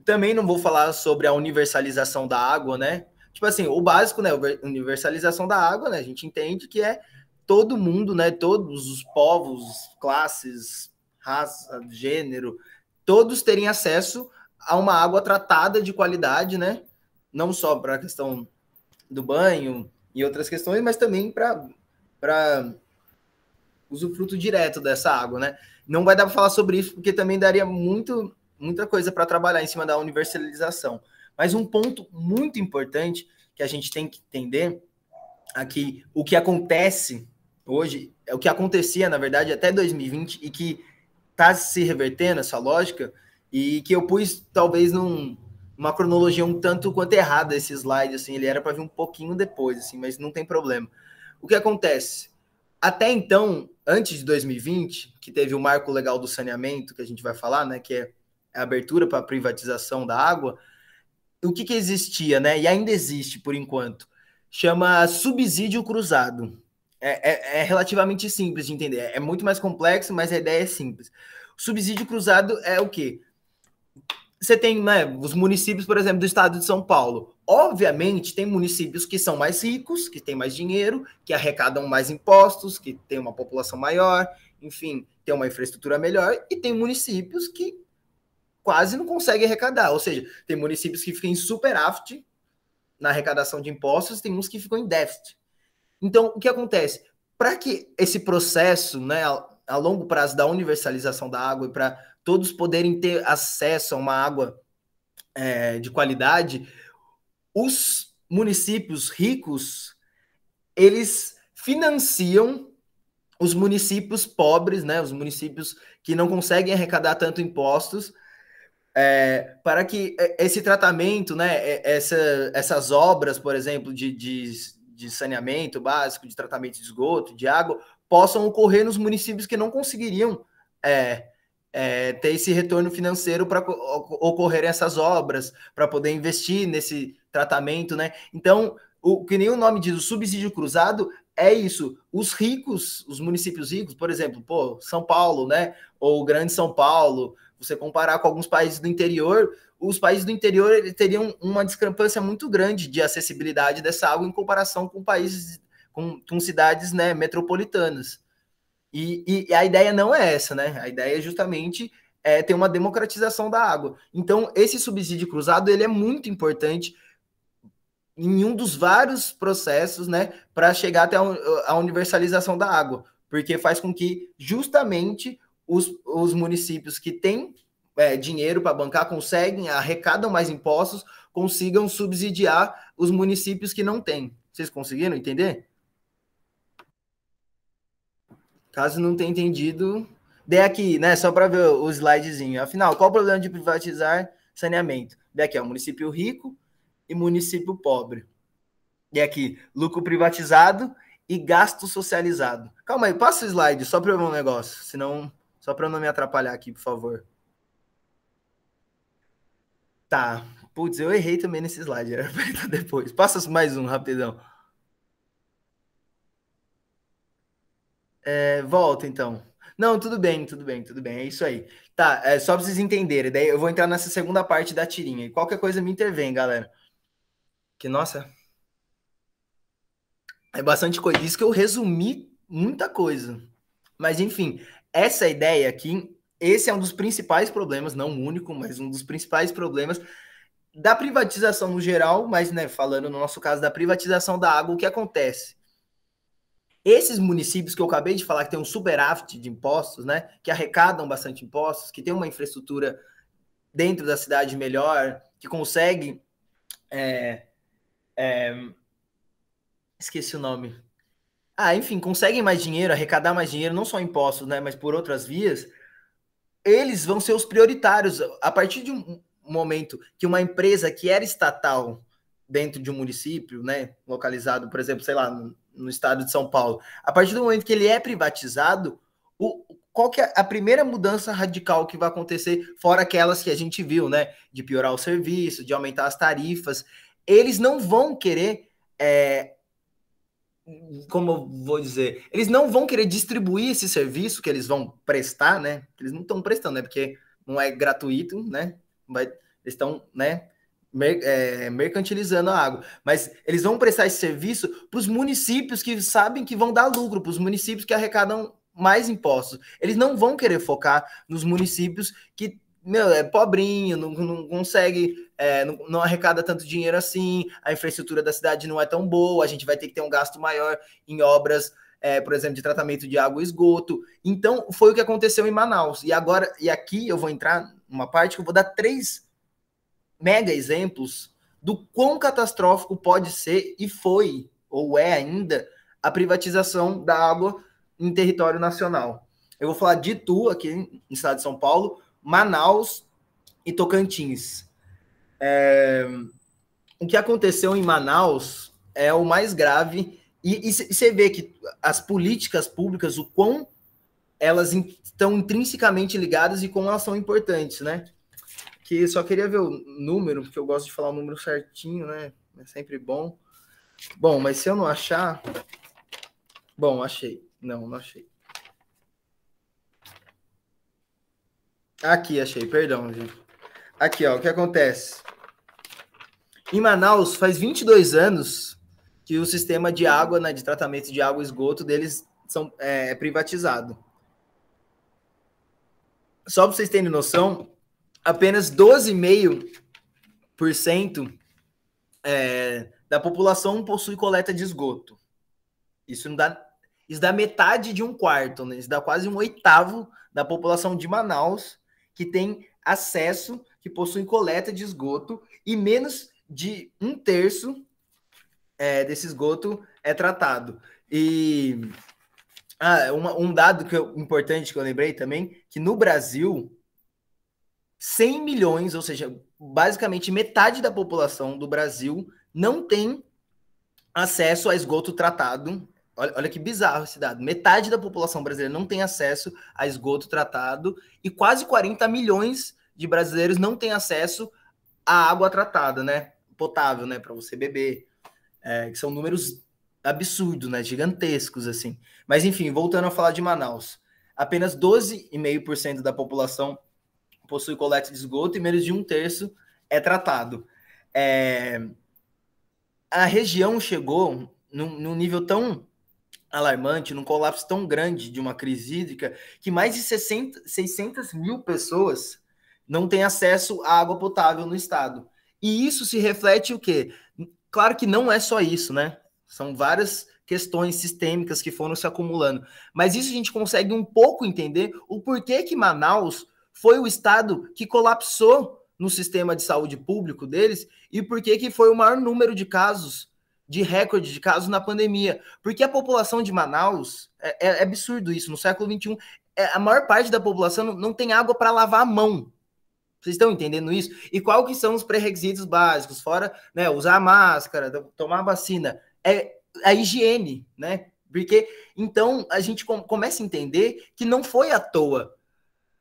Também não vou falar sobre a universalização da água, né? Tipo assim, o básico, né? Universalização da água, né? A gente entende que é todo mundo, né? Todos os povos, classes, raça, gênero, todos terem acesso a uma água tratada de qualidade, né? Não só para a questão do banho e outras questões, mas também para usufruto direto dessa água, né? Não vai dar para falar sobre isso, porque também daria muita coisa para trabalhar em cima da universalização. Mas um ponto muito importante que a gente tem que entender aqui, o que acontece hoje, é o que acontecia, na verdade, até 2020, e que está se revertendo essa lógica, e que eu pus, talvez, numa cronologia um tanto quanto errada esse slide, assim, ele era para vir um pouquinho depois, assim, mas não tem problema. O que acontece? Até então, antes de 2020, que teve o marco legal do saneamento, que a gente vai falar, né, que é a abertura para a privatização da água, o que existia, né, e ainda existe por enquanto, chama subsídio cruzado. É relativamente simples de entender, é muito mais complexo, mas a ideia é simples. O subsídio cruzado é o quê? Você tem, né, os municípios, por exemplo, do estado de São Paulo. Obviamente, tem municípios que são mais ricos, que têm mais dinheiro, que arrecadam mais impostos, que têm uma população maior, enfim, tem uma infraestrutura melhor, e tem municípios que quase não conseguem arrecadar. Ou seja, tem municípios que ficam em superávit, na arrecadação de impostos, tem uns que ficam em déficit. Então, o que acontece? Para que esse processo, né, a longo prazo da universalização da água e para todos poderem ter acesso a uma água de qualidade, os municípios ricos, eles financiam os municípios pobres, né, os municípios que não conseguem arrecadar tanto impostos, para que esse tratamento, né, essas obras, por exemplo, de saneamento básico, de tratamento de esgoto, de água, possam ocorrer nos municípios que não conseguiriam ter esse retorno financeiro para ocorrer essas obras, para poder investir nesse tratamento, né? Então, que nem o nome diz, o subsídio cruzado é isso. Os ricos, os municípios ricos, por exemplo, São Paulo, né? Ou Grande São Paulo, você comparar com alguns países do interior, os países do interior teriam uma discrepância muito grande de acessibilidade dessa água em comparação com países, com cidades, né, metropolitanas. E a ideia não é essa, né? A ideia é justamente ter uma democratização da água. Então, esse subsídio cruzado, ele é muito importante em um dos vários processos, né, para chegar até a universalização da água, porque faz com que justamente os municípios que têm dinheiro para bancar, arrecadam mais impostos, consigam subsidiar os municípios que não têm. Vocês conseguiram entender? Caso não tenha entendido, dê aqui, né, só para ver o slidezinho. Afinal, qual o problema de privatizar saneamento? Dê aqui, município rico e município pobre. E aqui, lucro privatizado e gasto socializado. Calma aí, passa o slide só para eu ver um negócio, senão, só para não me atrapalhar aqui, por favor. Tá, putz, eu errei também nesse slide, era para entrar depois. Passa mais um, rapidão. Volta, então. Não, tudo bem, é isso aí. Tá, só pra vocês entenderem, daí eu vou entrar nessa segunda parte da tirinha, e qualquer coisa me intervém, galera. Que, nossa, é bastante coisa, isso que eu resumi muita coisa. Mas, enfim, essa ideia aqui, esse é um dos principais problemas, não o único, mas um dos principais problemas da privatização no geral, mas, né, falando no nosso caso da privatização da água, o que acontece? Esses municípios que eu acabei de falar que tem um superávit de impostos, né, que arrecadam bastante impostos, que tem uma infraestrutura dentro da cidade melhor, que conseguem... esqueci o nome. Enfim, conseguem mais dinheiro, arrecadar mais dinheiro, não só impostos, né, mas por outras vias, eles vão ser os prioritários. A partir de um momento que uma empresa que era estatal dentro de um município, né, localizado, por exemplo, sei lá, no estado de São Paulo, a partir do momento que ele é privatizado, qual que é a primeira mudança radical que vai acontecer, fora aquelas que a gente viu, né, de piorar o serviço, de aumentar as tarifas, eles não vão querer, como eu vou dizer, eles não vão querer distribuir esse serviço que eles vão prestar, né, eles não estão prestando, né, porque não é gratuito, né, eles estão, né, mercantilizando a água, mas eles vão prestar esse serviço para os municípios que sabem que vão dar lucro, para os municípios que arrecadam mais impostos. Eles não vão querer focar nos municípios que, é pobrinho, não consegue, não arrecada tanto dinheiro assim, a infraestrutura da cidade não é tão boa, a gente vai ter que ter um gasto maior em obras, por exemplo, de tratamento de água e esgoto. Então, foi o que aconteceu em Manaus. E aqui eu vou entrar numa parte que eu vou dar 3 mega exemplos do quão catastrófico pode ser e foi, ou é ainda, a privatização da água em território nacional. Eu vou falar de Itu, aqui no estado de São Paulo, Manaus e Tocantins. O que aconteceu em Manaus é o mais grave, e você vê que as políticas públicas, o quão elas estão intrinsecamente ligadas e como elas são importantes, né? Que só queria ver o número, porque eu gosto de falar o número certinho, né? É sempre bom. Bom, mas se eu não achar... Bom, achei. Não achei. Aqui, achei. Perdão, gente. Aqui, ó, o que acontece? Em Manaus, faz 22 anos que o sistema de água, né, de tratamento de água e esgoto deles é privatizado. Só para vocês terem noção, apenas 12,5% da população possui coleta de esgoto. Isso dá metade de um quarto, né? Isso dá quase um oitavo da população de Manaus que tem acesso, que possui coleta de esgoto, e menos de um terço desse esgoto é tratado. E um dado importante que eu lembrei também, que no Brasil, 100 milhões, ou seja, basicamente metade da população do Brasil não tem acesso a esgoto tratado. Olha que bizarro esse dado. Metade da população brasileira não tem acesso a esgoto tratado e quase 40 milhões de brasileiros não têm acesso à água tratada, né? Potável, né? Para você beber. Que são números absurdos, né? Gigantescos, assim. Mas, enfim, voltando a falar de Manaus. Apenas 12,5% da população possui coleta de esgoto e menos de um terço é tratado. A região chegou num nível tão alarmante, num colapso tão grande de uma crise hídrica, que mais de 600 mil pessoas não têm acesso à água potável no estado. E isso se reflete o quê? Claro que não é só isso, né? São várias questões sistêmicas que foram se acumulando. Mas isso a gente consegue um pouco entender o porquê que Manaus foi o estado que colapsou no sistema de saúde público deles e porquê que foi o maior número de casos, de recorde de casos na pandemia. Porque a população de Manaus, é absurdo isso, no século XXI, a maior parte da população não tem água para lavar a mão. Vocês estão entendendo isso? E qual que são os pré-requisitos básicos? Fora, né, usar máscara, tomar a vacina. É a higiene, né? Porque, então, a gente começa a entender que não foi à toa.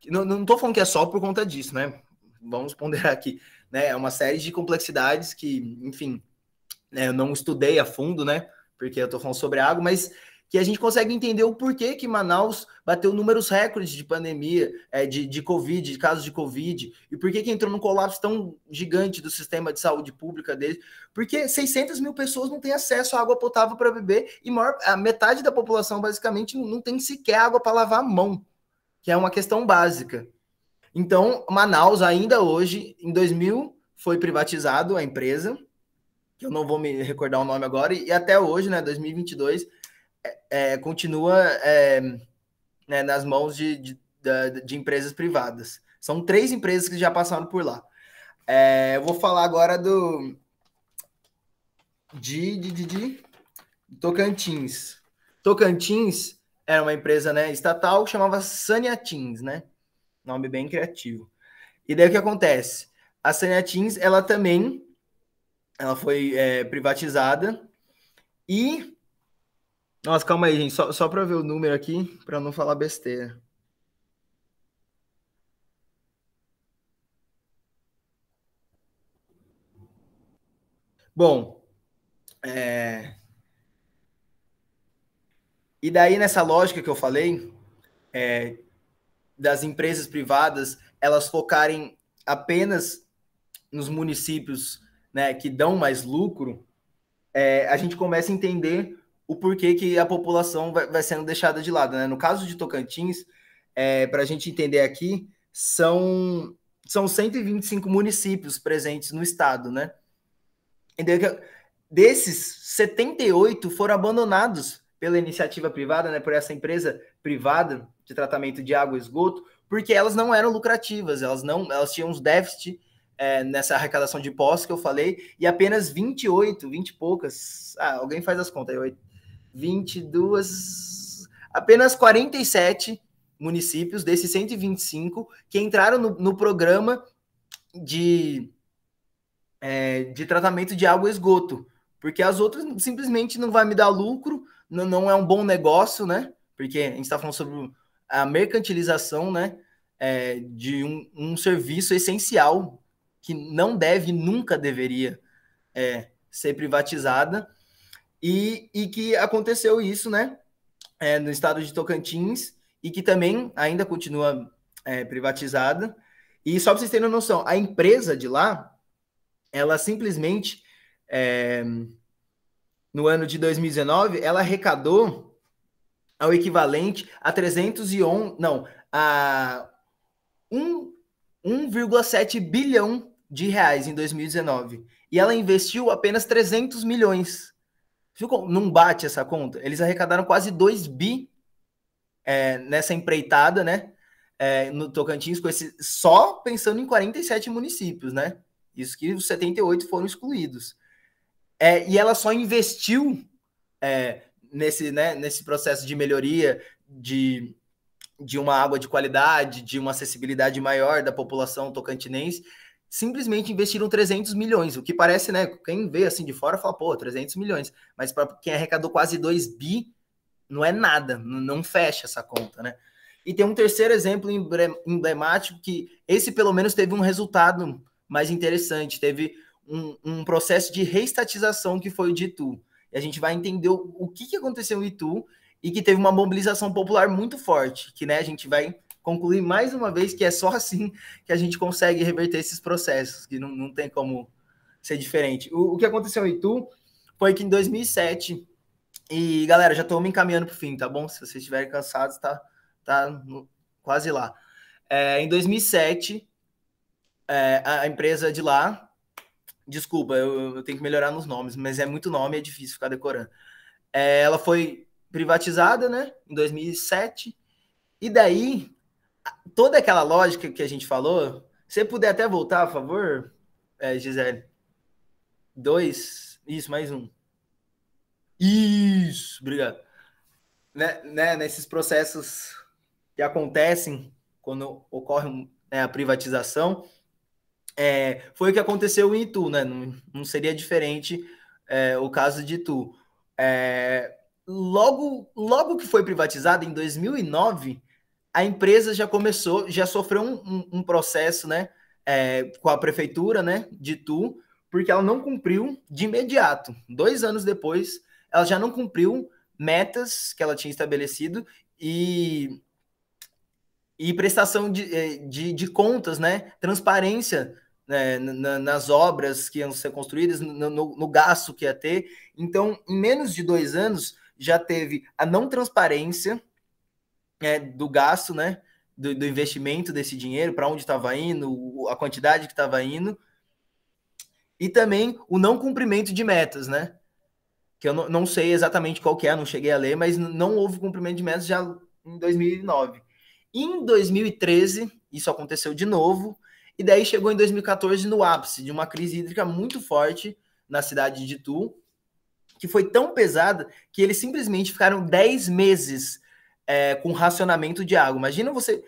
Não estou falando que é só por conta disso, né? Vamos ponderar aqui. Né? É uma série de complexidades que, enfim, né, eu não estudei a fundo, né? Porque eu estou falando sobre água, mas que a gente consegue entender o porquê que Manaus bateu números recordes de pandemia, de Covid, de casos de Covid, e por que entrou num colapso tão gigante do sistema de saúde pública deles, porque 600 mil pessoas não têm acesso à água potável para beber, e a metade da população, basicamente, não tem sequer água para lavar a mão, que é uma questão básica. Então, Manaus, ainda hoje, em 2000, foi privatizado a empresa, que eu não vou me recordar o nome agora, e até hoje, né, 2022, continua né, nas mãos de empresas privadas. São 3 empresas que já passaram por lá. Eu vou falar agora de Tocantins. Tocantins era uma empresa, né, estatal que chamava Saneatins, né? Nome bem criativo. E daí o que acontece? A Saneatins, ela foi privatizada e... Nossa, calma aí, gente. Só para ver o número aqui, para não falar besteira. Bom, e daí nessa lógica que eu falei, das empresas privadas, elas focarem apenas nos municípios, né, que dão mais lucro, a gente começa a entender o porquê que a população vai sendo deixada de lado, né? No caso de Tocantins, para a gente entender aqui, são 125 municípios presentes no estado, né? E desses, 78 foram abandonados pela iniciativa privada, né? Por essa empresa privada de tratamento de água e esgoto, porque elas não eram lucrativas, elas tinham uns déficit nessa arrecadação de impostos que eu falei, e apenas 20 e poucas, alguém faz as contas aí, 22, apenas 47 municípios desses 125 que entraram no programa de tratamento de água e esgoto, porque as outras simplesmente não vai me dar lucro, não é um bom negócio, né? Porque a gente está falando sobre a mercantilização, né? De um serviço essencial que não deve, nunca deveria ser privatizada. E que aconteceu isso, né, no estado de Tocantins, e que também ainda continua privatizada. E só para vocês terem uma noção, a empresa de lá, ela simplesmente, no ano de 2019, ela arrecadou ao equivalente a 1,7 bilhão de reais em 2019. e ela investiu apenas 300 milhões. Não bate essa conta? Eles arrecadaram quase 2 bi nessa empreitada, né? No Tocantins, só pensando em 47 municípios, né? Isso que os 78 foram excluídos. E ela só investiu nesse processo de melhoria de uma água de qualidade, de uma acessibilidade maior da população tocantinense, simplesmente investiram 300 milhões, o que parece, né, quem vê assim de fora fala, pô, 300 milhões, mas para quem arrecadou quase 2 bi, não é nada, não fecha essa conta, né? E tem um terceiro exemplo emblemático, que esse pelo menos teve um resultado mais interessante, teve um processo de reestatização que foi o de Itu. E a gente vai entender o que aconteceu em Itu e que teve uma mobilização popular muito forte, que, né, a gente vai concluir mais uma vez que é só assim que a gente consegue reverter esses processos, que não tem como ser diferente. O que aconteceu em Itu foi que em 2007, e galera, já estou me encaminhando para o fim, tá bom? Se vocês estiverem cansados, tá quase lá. Em 2007, a empresa de lá, desculpa, eu tenho que melhorar nos nomes, mas é muito nome, é difícil ficar decorando. Ela foi privatizada, né, em 2007, e daí, toda aquela lógica que a gente falou, se você puder até voltar, por favor, Gisele. 2, isso, mais um. Isso, obrigado. Nesses processos que acontecem quando ocorre a privatização, foi o que aconteceu em Itu, né? Não seria diferente o caso de Itu. Logo que foi privatizada, em 2009, a empresa já sofreu um processo, né, com a prefeitura, né, de Itu, porque ela não cumpriu de imediato. 2 anos depois, ela já não cumpriu metas que ela tinha estabelecido e prestação de contas, né, transparência, né, nas obras que iam ser construídas, no gasto que ia ter. Então, em menos de 2 anos, já teve a não transparência do gasto, né, do investimento desse dinheiro, para onde estava indo, a quantidade que estava indo, e também o não cumprimento de metas, né, que eu não sei exatamente qual que não cheguei a ler, mas não houve cumprimento de metas já em 2009. Em 2013, isso aconteceu de novo, e daí chegou em 2014 no ápice de uma crise hídrica muito forte na cidade de Itu, que foi tão pesada que eles simplesmente ficaram 10 meses com racionamento de água. Imagina você...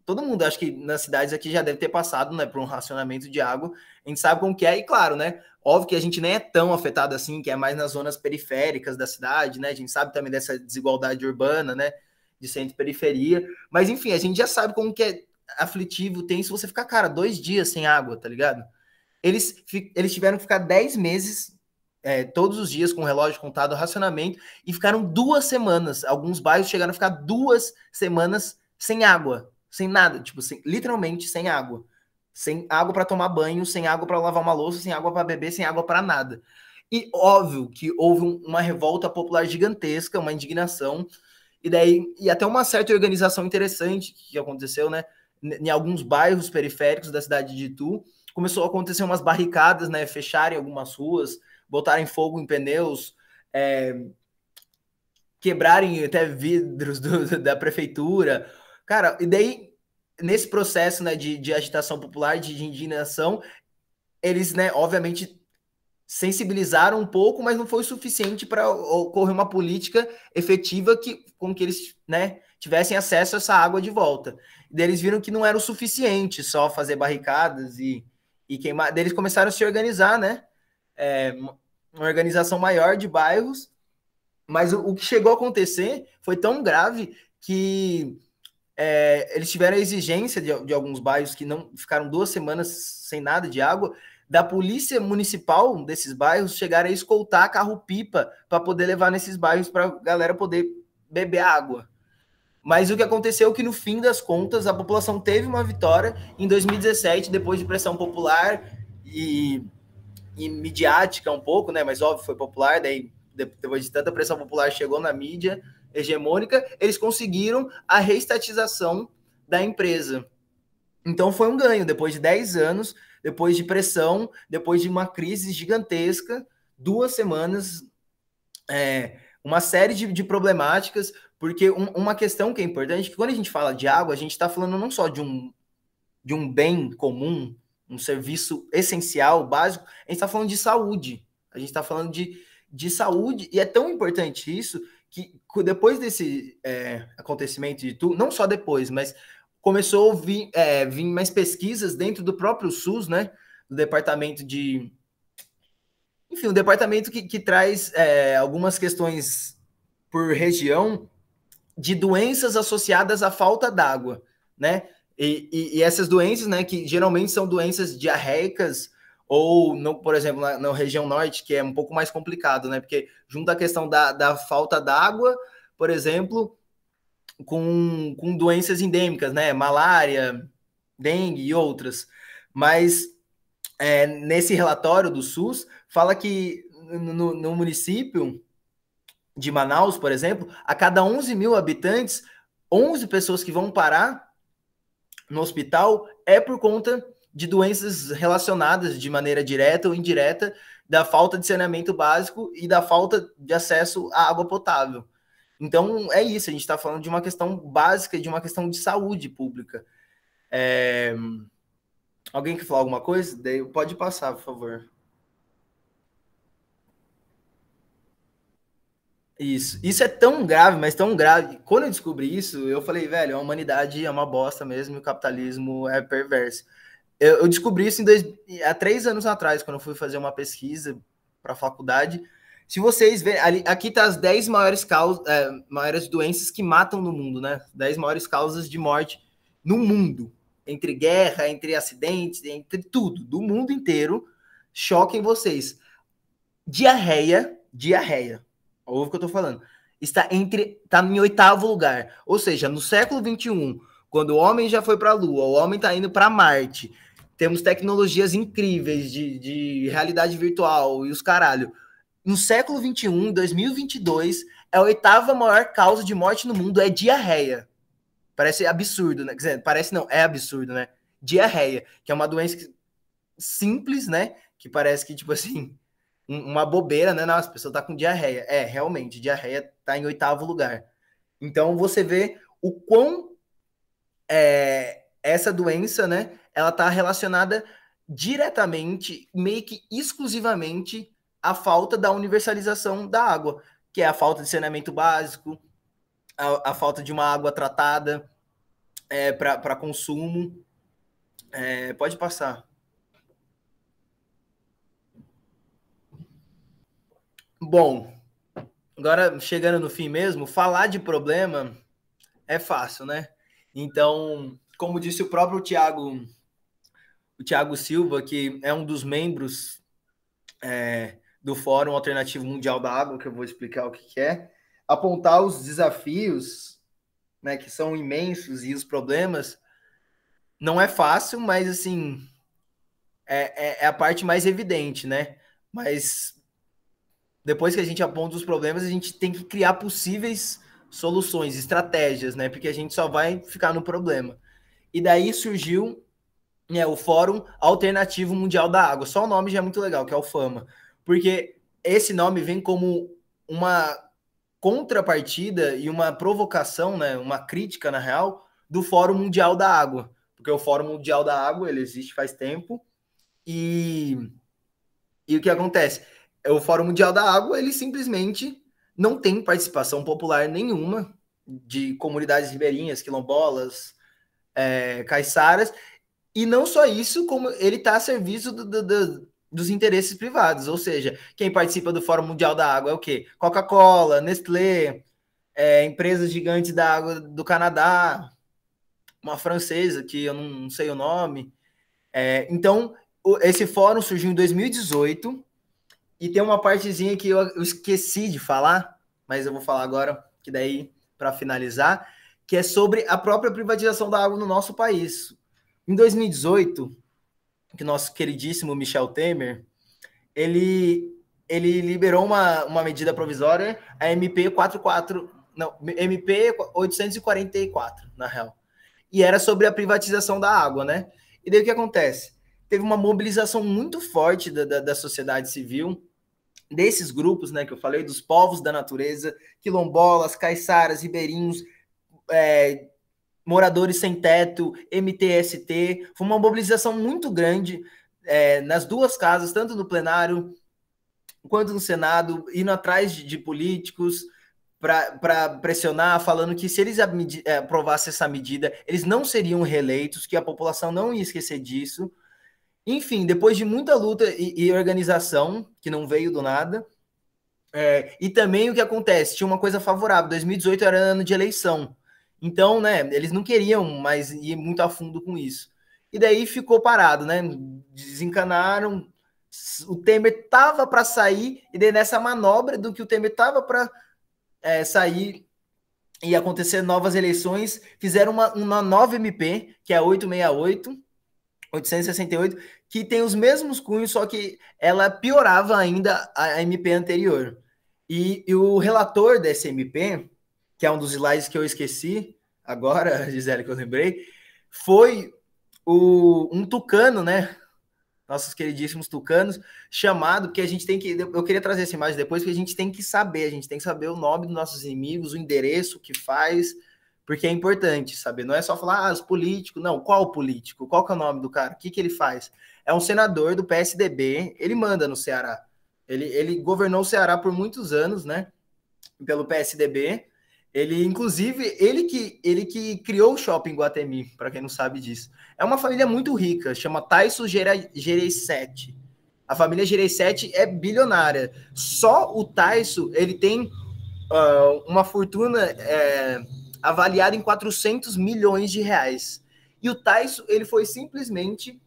todo mundo, acho que nas cidades aqui já deve ter passado, né, por um racionamento de água. A gente sabe como que é, e claro, né, óbvio que a gente nem é tão afetado assim, que é mais nas zonas periféricas da cidade, né, a gente sabe também dessa desigualdade urbana, né, de centro e periferia, mas enfim, a gente já sabe como que é aflitivo, tenso você ficar, cara, 2 dias sem água, tá ligado? Eles tiveram que ficar 10 meses, todos os dias com o relógio contado, racionamento, e ficaram 2 semanas, alguns bairros chegaram a ficar 2 semanas sem água, sem nada, tipo, literalmente sem água para tomar banho, sem água para lavar uma louça, sem água para beber, sem água para nada. E óbvio que houve uma revolta popular gigantesca, uma indignação, e até uma certa organização interessante que aconteceu, né, em alguns bairros periféricos da cidade de Itu. Começou a acontecer umas barricadas, né, fecharem algumas ruas, botarem fogo em pneus, quebrarem até vidros da prefeitura. Cara, e daí, nesse processo, né, de agitação popular, de indignação, eles, né, obviamente, sensibilizaram um pouco, mas não foi o suficiente para ocorrer uma política efetiva com que eles, né, tivessem acesso a essa água de volta. E daí eles viram que não era o suficiente só fazer barricadas e queimar. Daí eles começaram a se organizar, né, uma organização maior de bairros, mas o que chegou a acontecer foi tão grave que eles tiveram a exigência de alguns bairros que não ficaram 2 semanas sem nada de água, da polícia municipal desses bairros chegar a escoltar carro-pipa para poder levar nesses bairros para a galera poder beber água. Mas o que aconteceu é que, no fim das contas, a população teve uma vitória em 2017, depois de pressão popular e midiática um pouco, né? Mas óbvio, foi popular, daí depois de tanta pressão popular chegou na mídia hegemônica, eles conseguiram a reestatização da empresa. Então foi um ganho, depois de 10 anos, depois de pressão, depois de uma crise gigantesca, 2 semanas, uma série de problemáticas, porque uma questão que é importante, que quando a gente fala de água, a gente está falando não só de um bem comum, um serviço essencial, básico, a gente está falando de saúde, a gente está falando de saúde, e é tão importante isso, que depois desse acontecimento de tudo, não só depois, mas começou a vir mais pesquisas dentro do próprio SUS, né, do departamento enfim, o departamento que traz algumas questões por região de doenças associadas à falta d'água, né? E essas doenças, né, que geralmente são doenças diarreicas, ou, por exemplo, na região norte, que é um pouco mais complicado, né? Porque junto à questão da falta d'água, por exemplo, com doenças endêmicas, né? Malária, dengue e outras. Mas nesse relatório do SUS, fala que no município de Manaus, por exemplo, a cada 11 mil habitantes, 11 pessoas que vão parar no hospital é por conta de doenças relacionadas de maneira direta ou indireta da falta de saneamento básico e da falta de acesso à água potável. Então, é isso, a gente está falando de uma questão básica, de uma questão de saúde pública. Alguém quer falar alguma coisa? Pode passar, por favor. Isso é tão grave, mas tão grave. Quando eu descobri isso, eu falei, velho, a humanidade é uma bosta mesmo, e o capitalismo é perverso. Eu descobri isso há 3 anos atrás, quando eu fui fazer uma pesquisa para a faculdade. Se vocês verem, aqui tá as 10 maiores doenças que matam no mundo, né? 10 maiores causas de morte no mundo. Entre guerra, entre acidentes, entre tudo, do mundo inteiro. Choquem vocês. Diarreia, ouve o que eu tô falando, está em 8º lugar. Ou seja, no século XXI, quando o homem já foi para a Lua, o homem está indo para Marte, temos tecnologias incríveis de realidade virtual e os caralho. No século XXI, 2022, a 8ª maior causa de morte no mundo é diarreia. Parece absurdo, né? Quer dizer, parece não, é absurdo, né? Diarreia, que é uma doença simples, né? Que parece que, tipo assim, uma bobeira, né? Nossa, a pessoa tá com diarreia. Realmente, diarreia tá em 8º lugar. Então, você vê o quão essa doença, né? Ela tá relacionada diretamente, meio que exclusivamente, à falta da universalização da água, que é a falta de saneamento básico, a falta de uma água tratada para consumo. Pode passar. Bom, agora chegando no fim mesmo, falar de problema é fácil, né? Então, como disse o próprio Thiago Silva, que é um dos membros do Fórum Alternativo Mundial da Água, que eu vou explicar o que é, apontar os desafios, né, que são imensos, e os problemas não é fácil, mas assim é a parte mais evidente, né? Mas depois que a gente aponta os problemas, a gente tem que criar possíveis soluções, estratégias, né? Porque a gente só vai ficar no problema. E daí surgiu o Fórum Alternativo Mundial da Água. Só o nome já é muito legal, que é o FAMA. Porque esse nome vem como uma contrapartida e uma provocação, né? Uma crítica, na real, do Fórum Mundial da Água. Porque o Fórum Mundial da Água, ele existe faz tempo. E o que acontece? O Fórum Mundial da Água, ele simplesmente não tem participação popular nenhuma de comunidades ribeirinhas, quilombolas, caiçaras, e não só isso, como ele está a serviço dos interesses privados, ou seja, quem participa do Fórum Mundial da Água é o quê? Coca-Cola, Nestlé, empresas gigantes da água do Canadá, uma francesa, que eu não sei o nome. Então, esse fórum surgiu em 2018, e tem uma partezinha que eu esqueci de falar, mas eu vou falar agora, que daí, para finalizar, que é sobre a própria privatização da água no nosso país. Em 2018, que nosso queridíssimo Michel Temer, ele liberou uma medida provisória, a MP 844, na real. E era sobre a privatização da água, né? E daí o que acontece? teve uma mobilização muito forte da sociedade civil, desses grupos, né, que eu falei, dos povos da natureza, quilombolas, caiçaras, ribeirinhos, moradores sem teto, MTST. Foi uma mobilização muito grande nas duas casas, tanto no plenário quanto no Senado, indo atrás de políticos para pressionar, falando que se eles aprovassem essa medida, eles não seriam reeleitos, que a população não ia esquecer disso. Enfim, depois de muita luta e organização, que não veio do nada, e também o que acontece, tinha uma coisa favorável, 2018 era ano de eleição, então, né, eles não queriam mais ir muito a fundo com isso. E daí ficou parado, né, desencanaram, o Temer tava para sair, e daí nessa manobra do que o Temer tava para sair e acontecer novas eleições, fizeram uma nova MP, que é a 868, que tem os mesmos cunhos, só que ela piorava ainda a MP anterior. E o relator dessa MP, que é um dos slides que eu esqueci agora, Gisele, que eu lembrei, foi um tucano, né? Nossos queridíssimos tucanos, chamado, porque a gente tem que... Eu queria trazer essa imagem depois, porque a gente tem que saber o nome dos nossos inimigos, o endereço, o que faz, porque é importante saber. Não é só falar, os políticos. Não, qual político? Qual que é o nome do cara? O que ele faz? É um senador do PSDB, ele manda no Ceará. Ele governou o Ceará por muitos anos, né? Pelo PSDB. Inclusive, ele que criou o Shopping Guatemi, para quem não sabe disso. É uma família muito rica, chama Taisso Gereissati. A família Gereissati é bilionária. Só o Taisso, ele tem uma fortuna avaliada em 400 milhões de reais. E o Taisso, ele foi simplesmente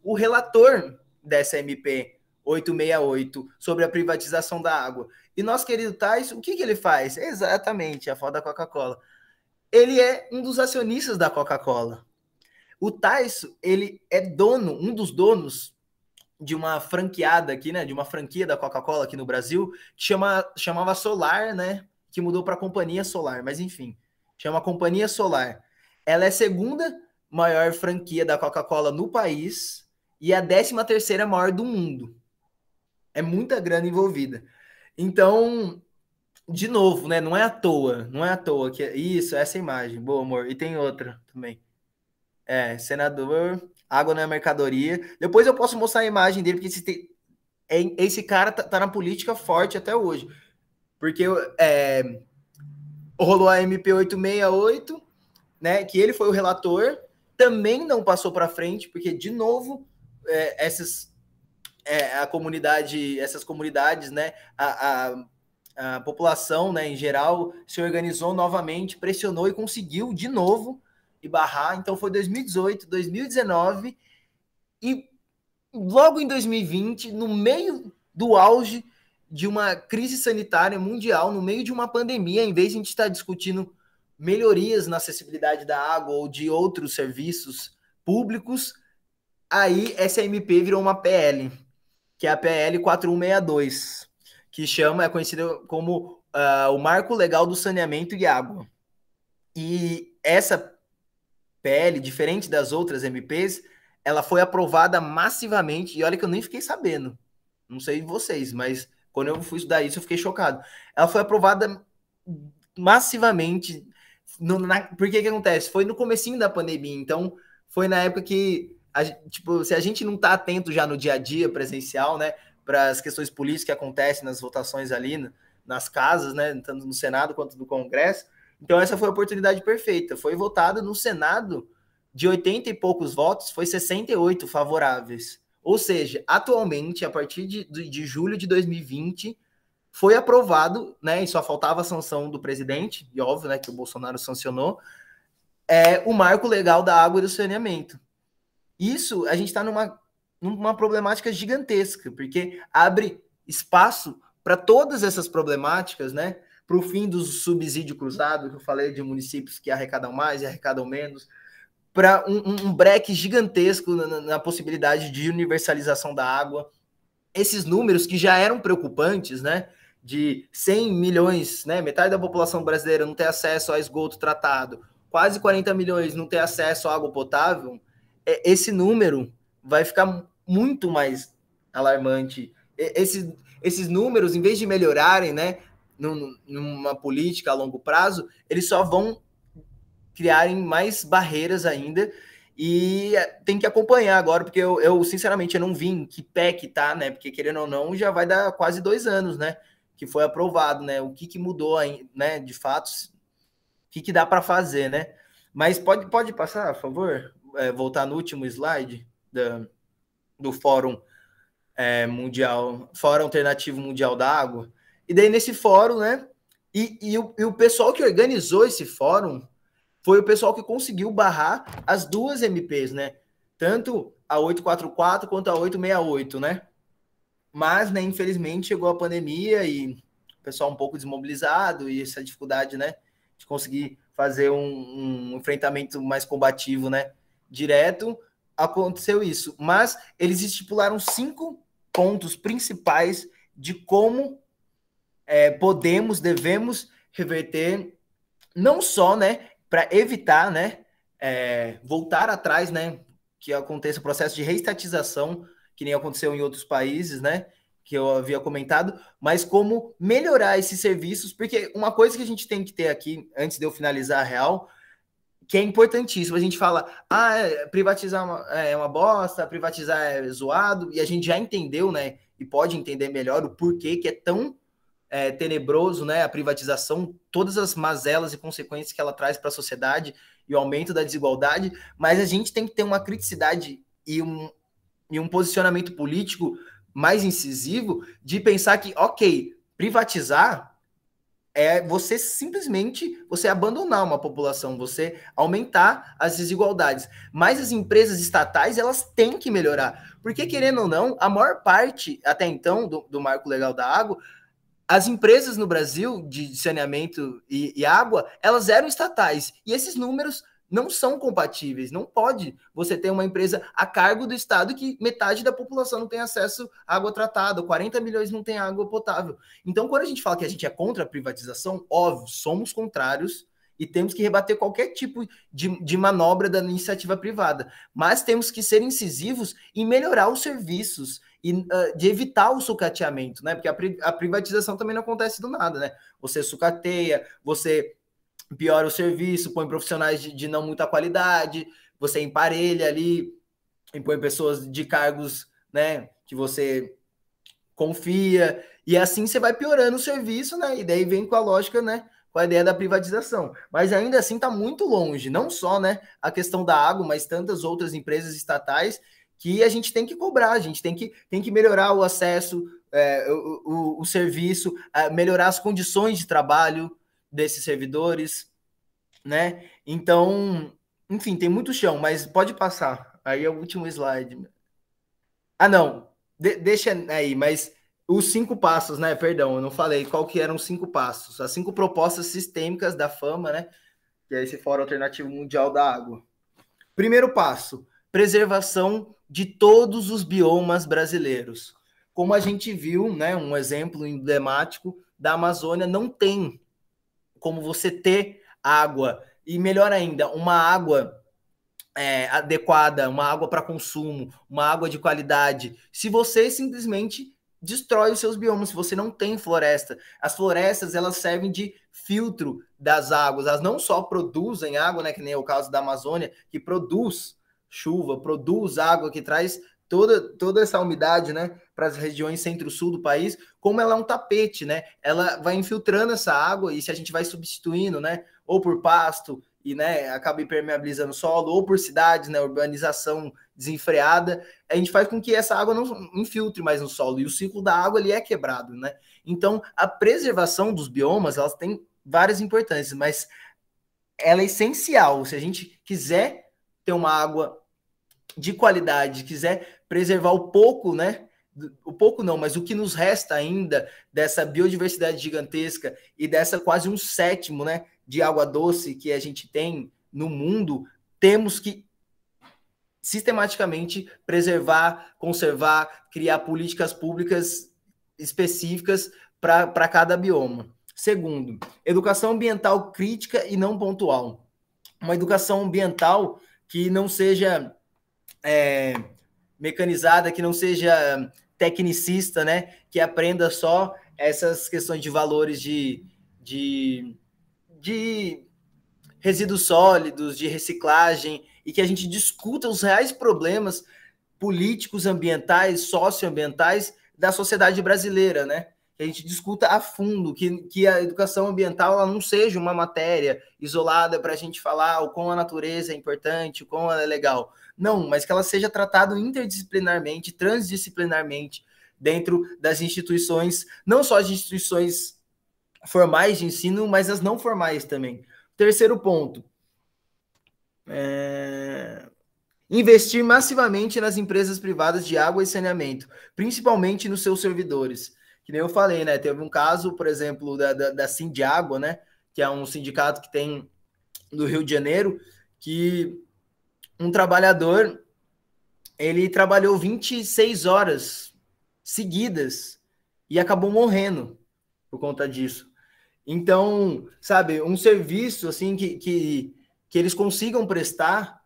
o relator dessa MP 868 sobre a privatização da água. E nosso querido Taisso, o que ele faz? Exatamente, a foto da Coca-Cola. Ele é um dos acionistas da Coca-Cola. O Taisso, ele é um dos donos de uma franqueada aqui, né? De uma franquia da Coca-Cola aqui no Brasil, que chamava Solar, né? Que mudou para Companhia Solar, mas enfim, chama Companhia Solar. Ela é a segunda maior franquia da Coca-Cola no país e a 13ª maior do mundo. É muita grana envolvida. Então, de novo, né? Não é à toa que isso, essa imagem. Boa, amor. E tem outra também. Senador, água não é mercadoria. Depois eu posso mostrar a imagem dele, porque esse cara tá na política forte até hoje. Porque rolou a MP 868, né? Que ele foi o relator, também não passou para frente, porque, de novo, essas comunidades, né? A população, né, em geral, se organizou novamente, pressionou e conseguiu de novo barrar. Então foi 2018, 2019 e logo em 2020, no meio do auge de uma crise sanitária mundial, no meio de uma pandemia, em vez de a gente estar discutindo melhorias na acessibilidade da água ou de outros serviços públicos, aí essa MP virou uma PL, que é a PL 4162, que é conhecida como o Marco Legal do Saneamento e Água. E essa PL, diferente das outras MPs, ela foi aprovada massivamente, e olha que eu nem fiquei sabendo, não sei vocês, mas quando eu fui estudar isso eu fiquei chocado. Ela foi aprovada massivamente, porque que acontece? Foi no comecinho da pandemia, então foi na época que, se a gente não tá atento já no dia a dia presencial, né, para as questões políticas que acontecem nas votações ali, nas casas, né, tanto no Senado quanto no Congresso. Então essa foi a oportunidade perfeita. Foi votada no Senado, de 80 e poucos votos, foi 68 favoráveis. Ou seja, atualmente, a partir de julho de 2020, foi aprovado, né, e só faltava a sanção do presidente, e óbvio, né, que o Bolsonaro sancionou, o Marco Legal da Água e do Saneamento. Isso, a gente está numa problemática gigantesca, porque abre espaço para todas essas problemáticas, né, para o fim do subsídio cruzado, que eu falei, de municípios que arrecadam mais e arrecadam menos, para um breque gigantesco na possibilidade de universalização da água. Esses números que já eram preocupantes, né, de 100 milhões, né, metade da população brasileira não ter acesso a esgoto tratado, quase 40 milhões não ter acesso à água potável, esse número vai ficar muito mais alarmante. Esses números, em vez de melhorarem, né, numa política a longo prazo, eles só vão criarem mais barreiras ainda, e tem que acompanhar agora, porque eu sinceramente, eu não vi em que pé que tá, né, porque querendo ou não, já vai dar quase 2 anos, né, que foi aprovado, né, o que mudou aí, né, de fato, o que dá para fazer, né, mas pode passar, por favor, voltar no último slide do Fórum Mundial, Fórum Alternativo Mundial da Água, e daí nesse fórum, né, e o pessoal que organizou esse fórum foi o pessoal que conseguiu barrar as duas MPs, né, tanto a 844 quanto a 868, né, mas, né, infelizmente chegou a pandemia e o pessoal um pouco desmobilizado e essa dificuldade, né, de conseguir fazer um enfrentamento mais combativo, né, direto, aconteceu isso. Mas eles estipularam 5 pontos principais de como devemos reverter, não só, né, para evitar, né, voltar atrás, né, que aconteça o processo de reestatização, que nem aconteceu em outros países, né, que eu havia comentado, mas como melhorar esses serviços, porque uma coisa que a gente tem que ter aqui, antes de eu finalizar a real, que é importantíssimo, a gente fala, privatizar é uma bosta, privatizar é zoado, e a gente já entendeu, né, e pode entender melhor o porquê que é tão tenebroso, né, a privatização, todas as mazelas e consequências que ela traz para a sociedade e o aumento da desigualdade, mas a gente tem que ter uma criticidade e um posicionamento político mais incisivo de pensar que, ok, privatizar você simplesmente abandonar uma população, você aumentar as desigualdades. Mas as empresas estatais, elas têm que melhorar. Porque, querendo ou não, a maior parte, até então, do Marco Legal da Água, as empresas no Brasil de saneamento e água, elas eram estatais. E esses números não são compatíveis. Não pode você ter uma empresa a cargo do Estado que metade da população não tem acesso à água tratada, 40 milhões não tem água potável. Então, quando a gente fala que a gente é contra a privatização, óbvio, somos contrários e temos que rebater qualquer tipo de manobra da iniciativa privada. Mas temos que ser incisivos em melhorar os serviços e de evitar o sucateamento, né? Porque a privatização também não acontece do nada, né? Você sucateia, você piora o serviço, põe profissionais de não muita qualidade, você emparelha ali, impõe pessoas de cargos, né, que você confia, e assim você vai piorando o serviço, né, e daí vem com a lógica, né, com a ideia da privatização. Mas ainda assim está muito longe, não só, né, a questão da água, mas tantas outras empresas estatais que a gente tem que cobrar, a gente tem que melhorar o acesso, o serviço, melhorar as condições de trabalho desses servidores, né? Então, enfim, tem muito chão, mas pode passar. Aí é o último slide. Não, deixa aí, mas os 5 passos, né? Perdão, eu não falei qual que eram os 5 passos. As 5 propostas sistêmicas da FAMA, né? Que é esse Fórum Alternativo Mundial da Água. Primeiro passo, preservação de todos os biomas brasileiros. Como a gente viu, né? Um exemplo emblemático da Amazônia, não tem como você ter água, e melhor ainda, uma água adequada, uma água para consumo, uma água de qualidade, se você simplesmente destrói os seus biomas, se você não tem floresta. As florestas, elas servem de filtro das águas, elas não só produzem água, né, que nem é o caso da Amazônia, que produz chuva, produz água, que traz toda essa umidade, né, para as regiões centro-sul do país, como ela é um tapete, né, ela vai infiltrando essa água, e se a gente vai substituindo, né, ou por pasto, e, né, acaba impermeabilizando o solo, ou por cidades, né, urbanização desenfreada, a gente faz com que essa água não infiltre mais no solo, e o ciclo da água ali é quebrado, né, então a preservação dos biomas, elas têm várias importâncias, mas ela é essencial, se a gente quiser ter uma água de qualidade, quiser preservar o pouco, né? O pouco não, mas o que nos resta ainda dessa biodiversidade gigantesca e dessa quase 1/7, né, de água doce que a gente tem no mundo, temos que sistematicamente preservar, conservar, criar políticas públicas específicas para cada bioma. Segundo, educação ambiental crítica e não pontual. Uma educação ambiental que não seja mecanizada, que não seja tecnicista, né? Que aprenda só essas questões de valores de resíduos sólidos, de reciclagem, e que a gente discuta os reais problemas políticos, ambientais, socioambientais da sociedade brasileira, né? Que a gente discuta a fundo, que a educação ambiental ela não seja uma matéria isolada para a gente falar o quão a natureza é importante, o quão ela é legal. Não, mas que ela seja tratada interdisciplinarmente, transdisciplinarmente, dentro das instituições, não só as instituições formais de ensino, mas as não formais também. Terceiro ponto. Investir massivamente nas empresas privadas de água e saneamento, principalmente nos seus servidores. Que nem eu falei, né? Teve um caso, por exemplo, da Sindiágua, né? Que é um sindicato que tem no Rio de Janeiro, que um trabalhador, ele trabalhou 26 horas seguidas e acabou morrendo por conta disso. Então, sabe, um serviço assim que eles consigam prestar,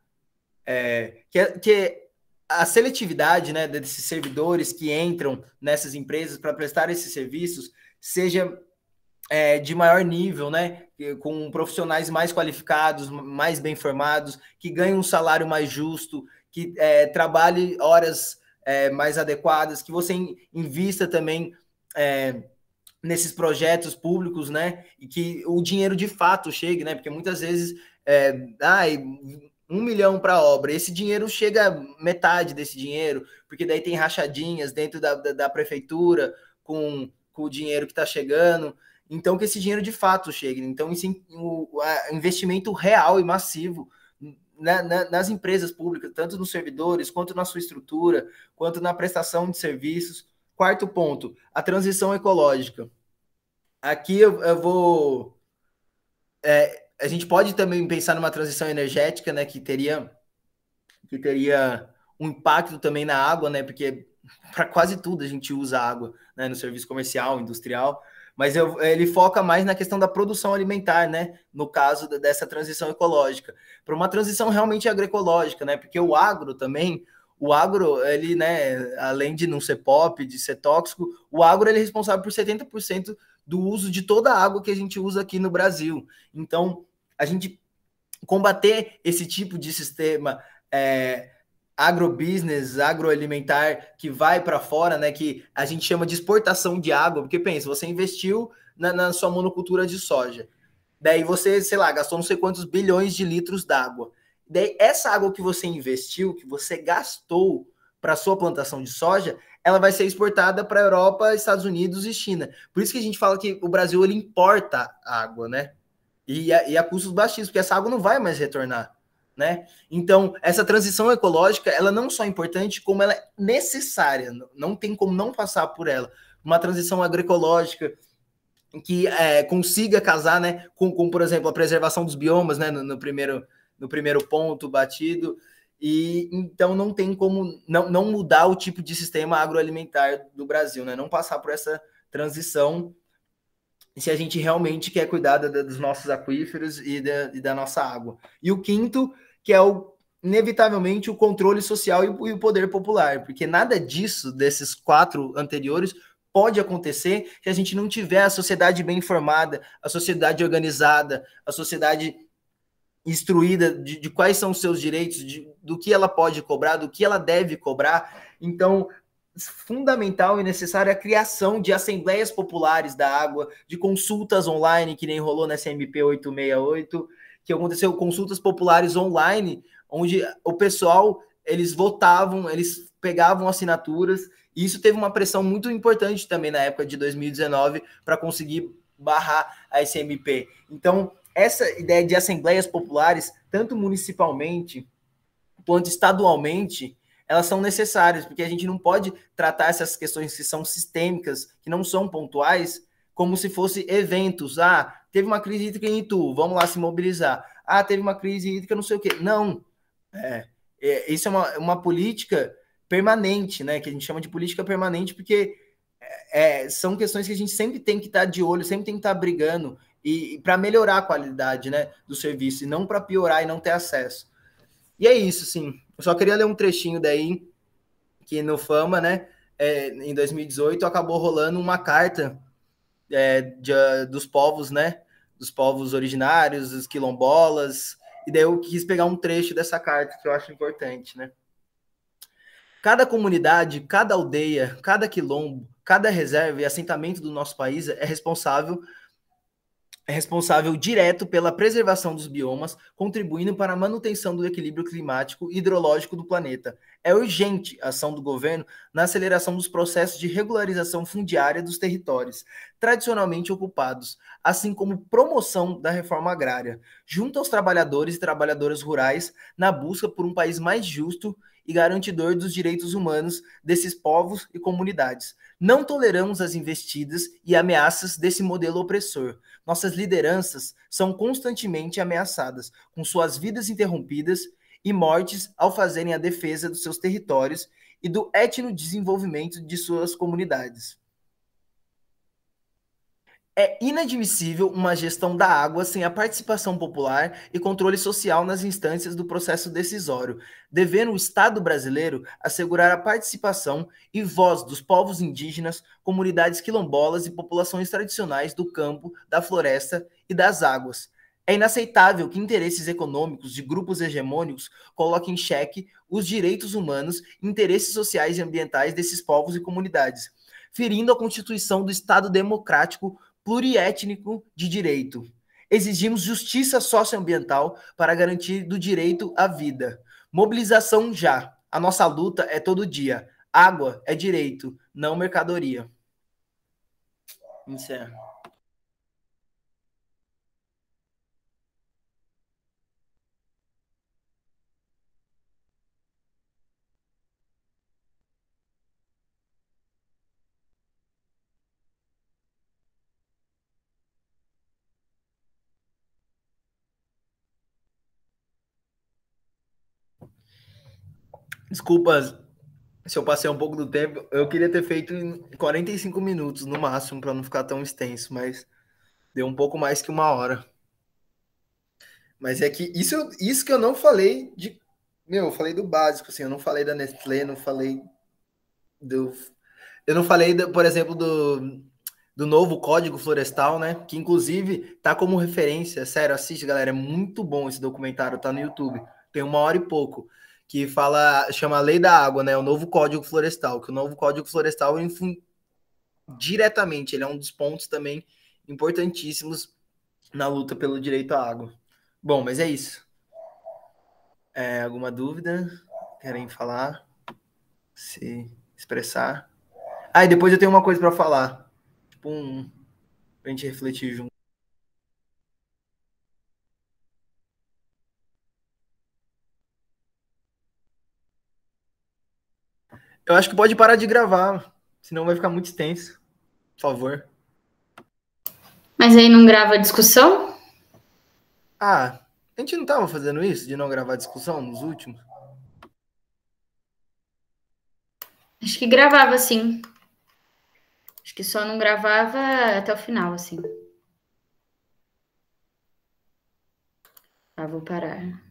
que a seletividade, né, desses servidores que entram nessas empresas para prestar esses serviços seja de maior nível, né, com profissionais mais qualificados, mais bem formados, que ganhem um salário mais justo, que trabalhe horas mais adequadas, que você invista também nesses projetos públicos, né, e que o dinheiro de fato chegue, né, porque muitas vezes 1 milhão para a obra, esse dinheiro chega metade desse dinheiro, porque daí tem rachadinhas dentro da prefeitura com o dinheiro que está chegando, então que esse dinheiro de fato chegue. Então, o investimento real e massivo nas empresas públicas, tanto nos servidores, quanto na sua estrutura, quanto na prestação de serviços. Quarto ponto, a transição ecológica. Aqui eu vou... a gente pode também pensar numa transição energética, né, que teria um impacto também na água, né, porque para quase tudo a gente usa água, né, no serviço comercial, industrial, mas ele foca mais na questão da produção alimentar, né, no caso dessa transição ecológica, para uma transição realmente agroecológica, né, porque o agro, ele, né, além de não ser pop, de ser tóxico, o agro ele é responsável por 70% do uso de toda a água que a gente usa aqui no Brasil. Então, a gente combater esse tipo de sistema agrobusiness, agroalimentar, que vai para fora, né, que a gente chama de exportação de água, porque pensa, você investiu na sua monocultura de soja, daí você, sei lá, gastou não sei quantos bilhões de litros d'água. Daí essa água que você investiu, que você gastou para sua plantação de soja, ela vai ser exportada para a Europa, Estados Unidos e China. Por isso que a gente fala que o Brasil ele importa água, né? E a custos baixíssimos, porque essa água não vai mais retornar, né? Então, essa transição ecológica, ela não só é importante, como ela é necessária. Não tem como não passar por ela. Uma transição agroecológica que consiga casar, né, com, por exemplo, a preservação dos biomas, né, no primeiro ponto batido. E então não tem como não mudar o tipo de sistema agroalimentar do Brasil, né? Não passar por essa transição se a gente realmente quer cuidar dos nossos aquíferos e da nossa água. E o quinto, que é inevitavelmente o controle social e o poder popular, porque nada disso, desses 4 anteriores, pode acontecer se a gente não tiver a sociedade bem informada, a sociedade organizada, a sociedade instruída de quais são os seus direitos, do que ela pode cobrar, do que ela deve cobrar. Então, fundamental e necessária a criação de assembleias populares da água, de consultas online, que nem rolou nessa MP 868, que aconteceu consultas populares online, onde o pessoal, eles votavam, eles pegavam assinaturas, e isso teve uma pressão muito importante também na época de 2019 para conseguir barrar a SMP. Então, essa ideia de assembleias populares, tanto municipalmente quanto estadualmente, elas são necessárias, porque a gente não pode tratar essas questões que são sistêmicas, que não são pontuais, como se fossem eventos. Teve uma crise hídrica em Itu, vamos lá se mobilizar. Teve uma crise hídrica, não sei o quê. Não. Isso é uma política permanente, né? Que a gente chama de política permanente, porque são questões que a gente sempre tem que estar de olho, sempre tem que estar brigando, e para melhorar a qualidade, né, do serviço, e não para piorar e não ter acesso. E é isso, sim. Eu só queria ler um trechinho daí que no Fama, né, em 2018, acabou rolando uma carta dos povos, né, dos povos originários, dos quilombolas, e daí eu quis pegar um trecho dessa carta que eu acho importante, né? Cada comunidade, cada aldeia, cada quilombo, cada reserva e assentamento do nosso país é responsável direto pela preservação dos biomas, contribuindo para a manutenção do equilíbrio climático e hidrológico do planeta. É urgente a ação do governo na aceleração dos processos de regularização fundiária dos territórios tradicionalmente ocupados, assim como promoção da reforma agrária, junto aos trabalhadores e trabalhadoras rurais na busca por um país mais justo e garantidor dos direitos humanos desses povos e comunidades. Não toleramos as investidas e ameaças desse modelo opressor. Nossas lideranças são constantemente ameaçadas, com suas vidas interrompidas e mortes ao fazerem a defesa dos seus territórios e do etnodesenvolvimento de suas comunidades. É inadmissível uma gestão da água sem a participação popular e controle social nas instâncias do processo decisório, devendo o Estado brasileiro assegurar a participação e voz dos povos indígenas, comunidades quilombolas e populações tradicionais do campo, da floresta e das águas. É inaceitável que interesses econômicos de grupos hegemônicos coloquem em xeque os direitos humanos e interesses sociais e ambientais desses povos e comunidades, ferindo a Constituição do Estado Democrático pluriétnico de direito. Exigimos justiça socioambiental para garantir do direito à vida. Mobilização já. A nossa luta é todo dia. Água é direito, não mercadoria. Encerro. Desculpa se eu passei um pouco do tempo. Eu queria ter feito em 45 minutos no máximo, para não ficar tão extenso, mas deu um pouco mais que 1 hora. Mas é que isso que eu não falei de. Meu, eu falei do básico, assim, eu não falei da Nestlé, não falei do. Eu não falei, por exemplo, do novo Código Florestal, né? Que inclusive tá como referência. Sério, assiste, galera. É muito bom esse documentário, tá no YouTube. Tem 1 hora e pouco. Que chama Lei da Água, né? O novo Código Florestal. Que o novo Código Florestal, diretamente, ele é um dos pontos também importantíssimos na luta pelo direito à água. Bom, mas é isso. Alguma dúvida? Querem falar? Se expressar? E depois eu tenho uma coisa para falar. Tipo, pra gente refletir junto. Eu acho que pode parar de gravar, senão vai ficar muito extenso. Por favor. Mas aí não grava a discussão? A gente não tava fazendo isso, de não gravar discussão nos últimos? Acho que gravava, sim. Acho que só não gravava até o final, assim. Vou parar.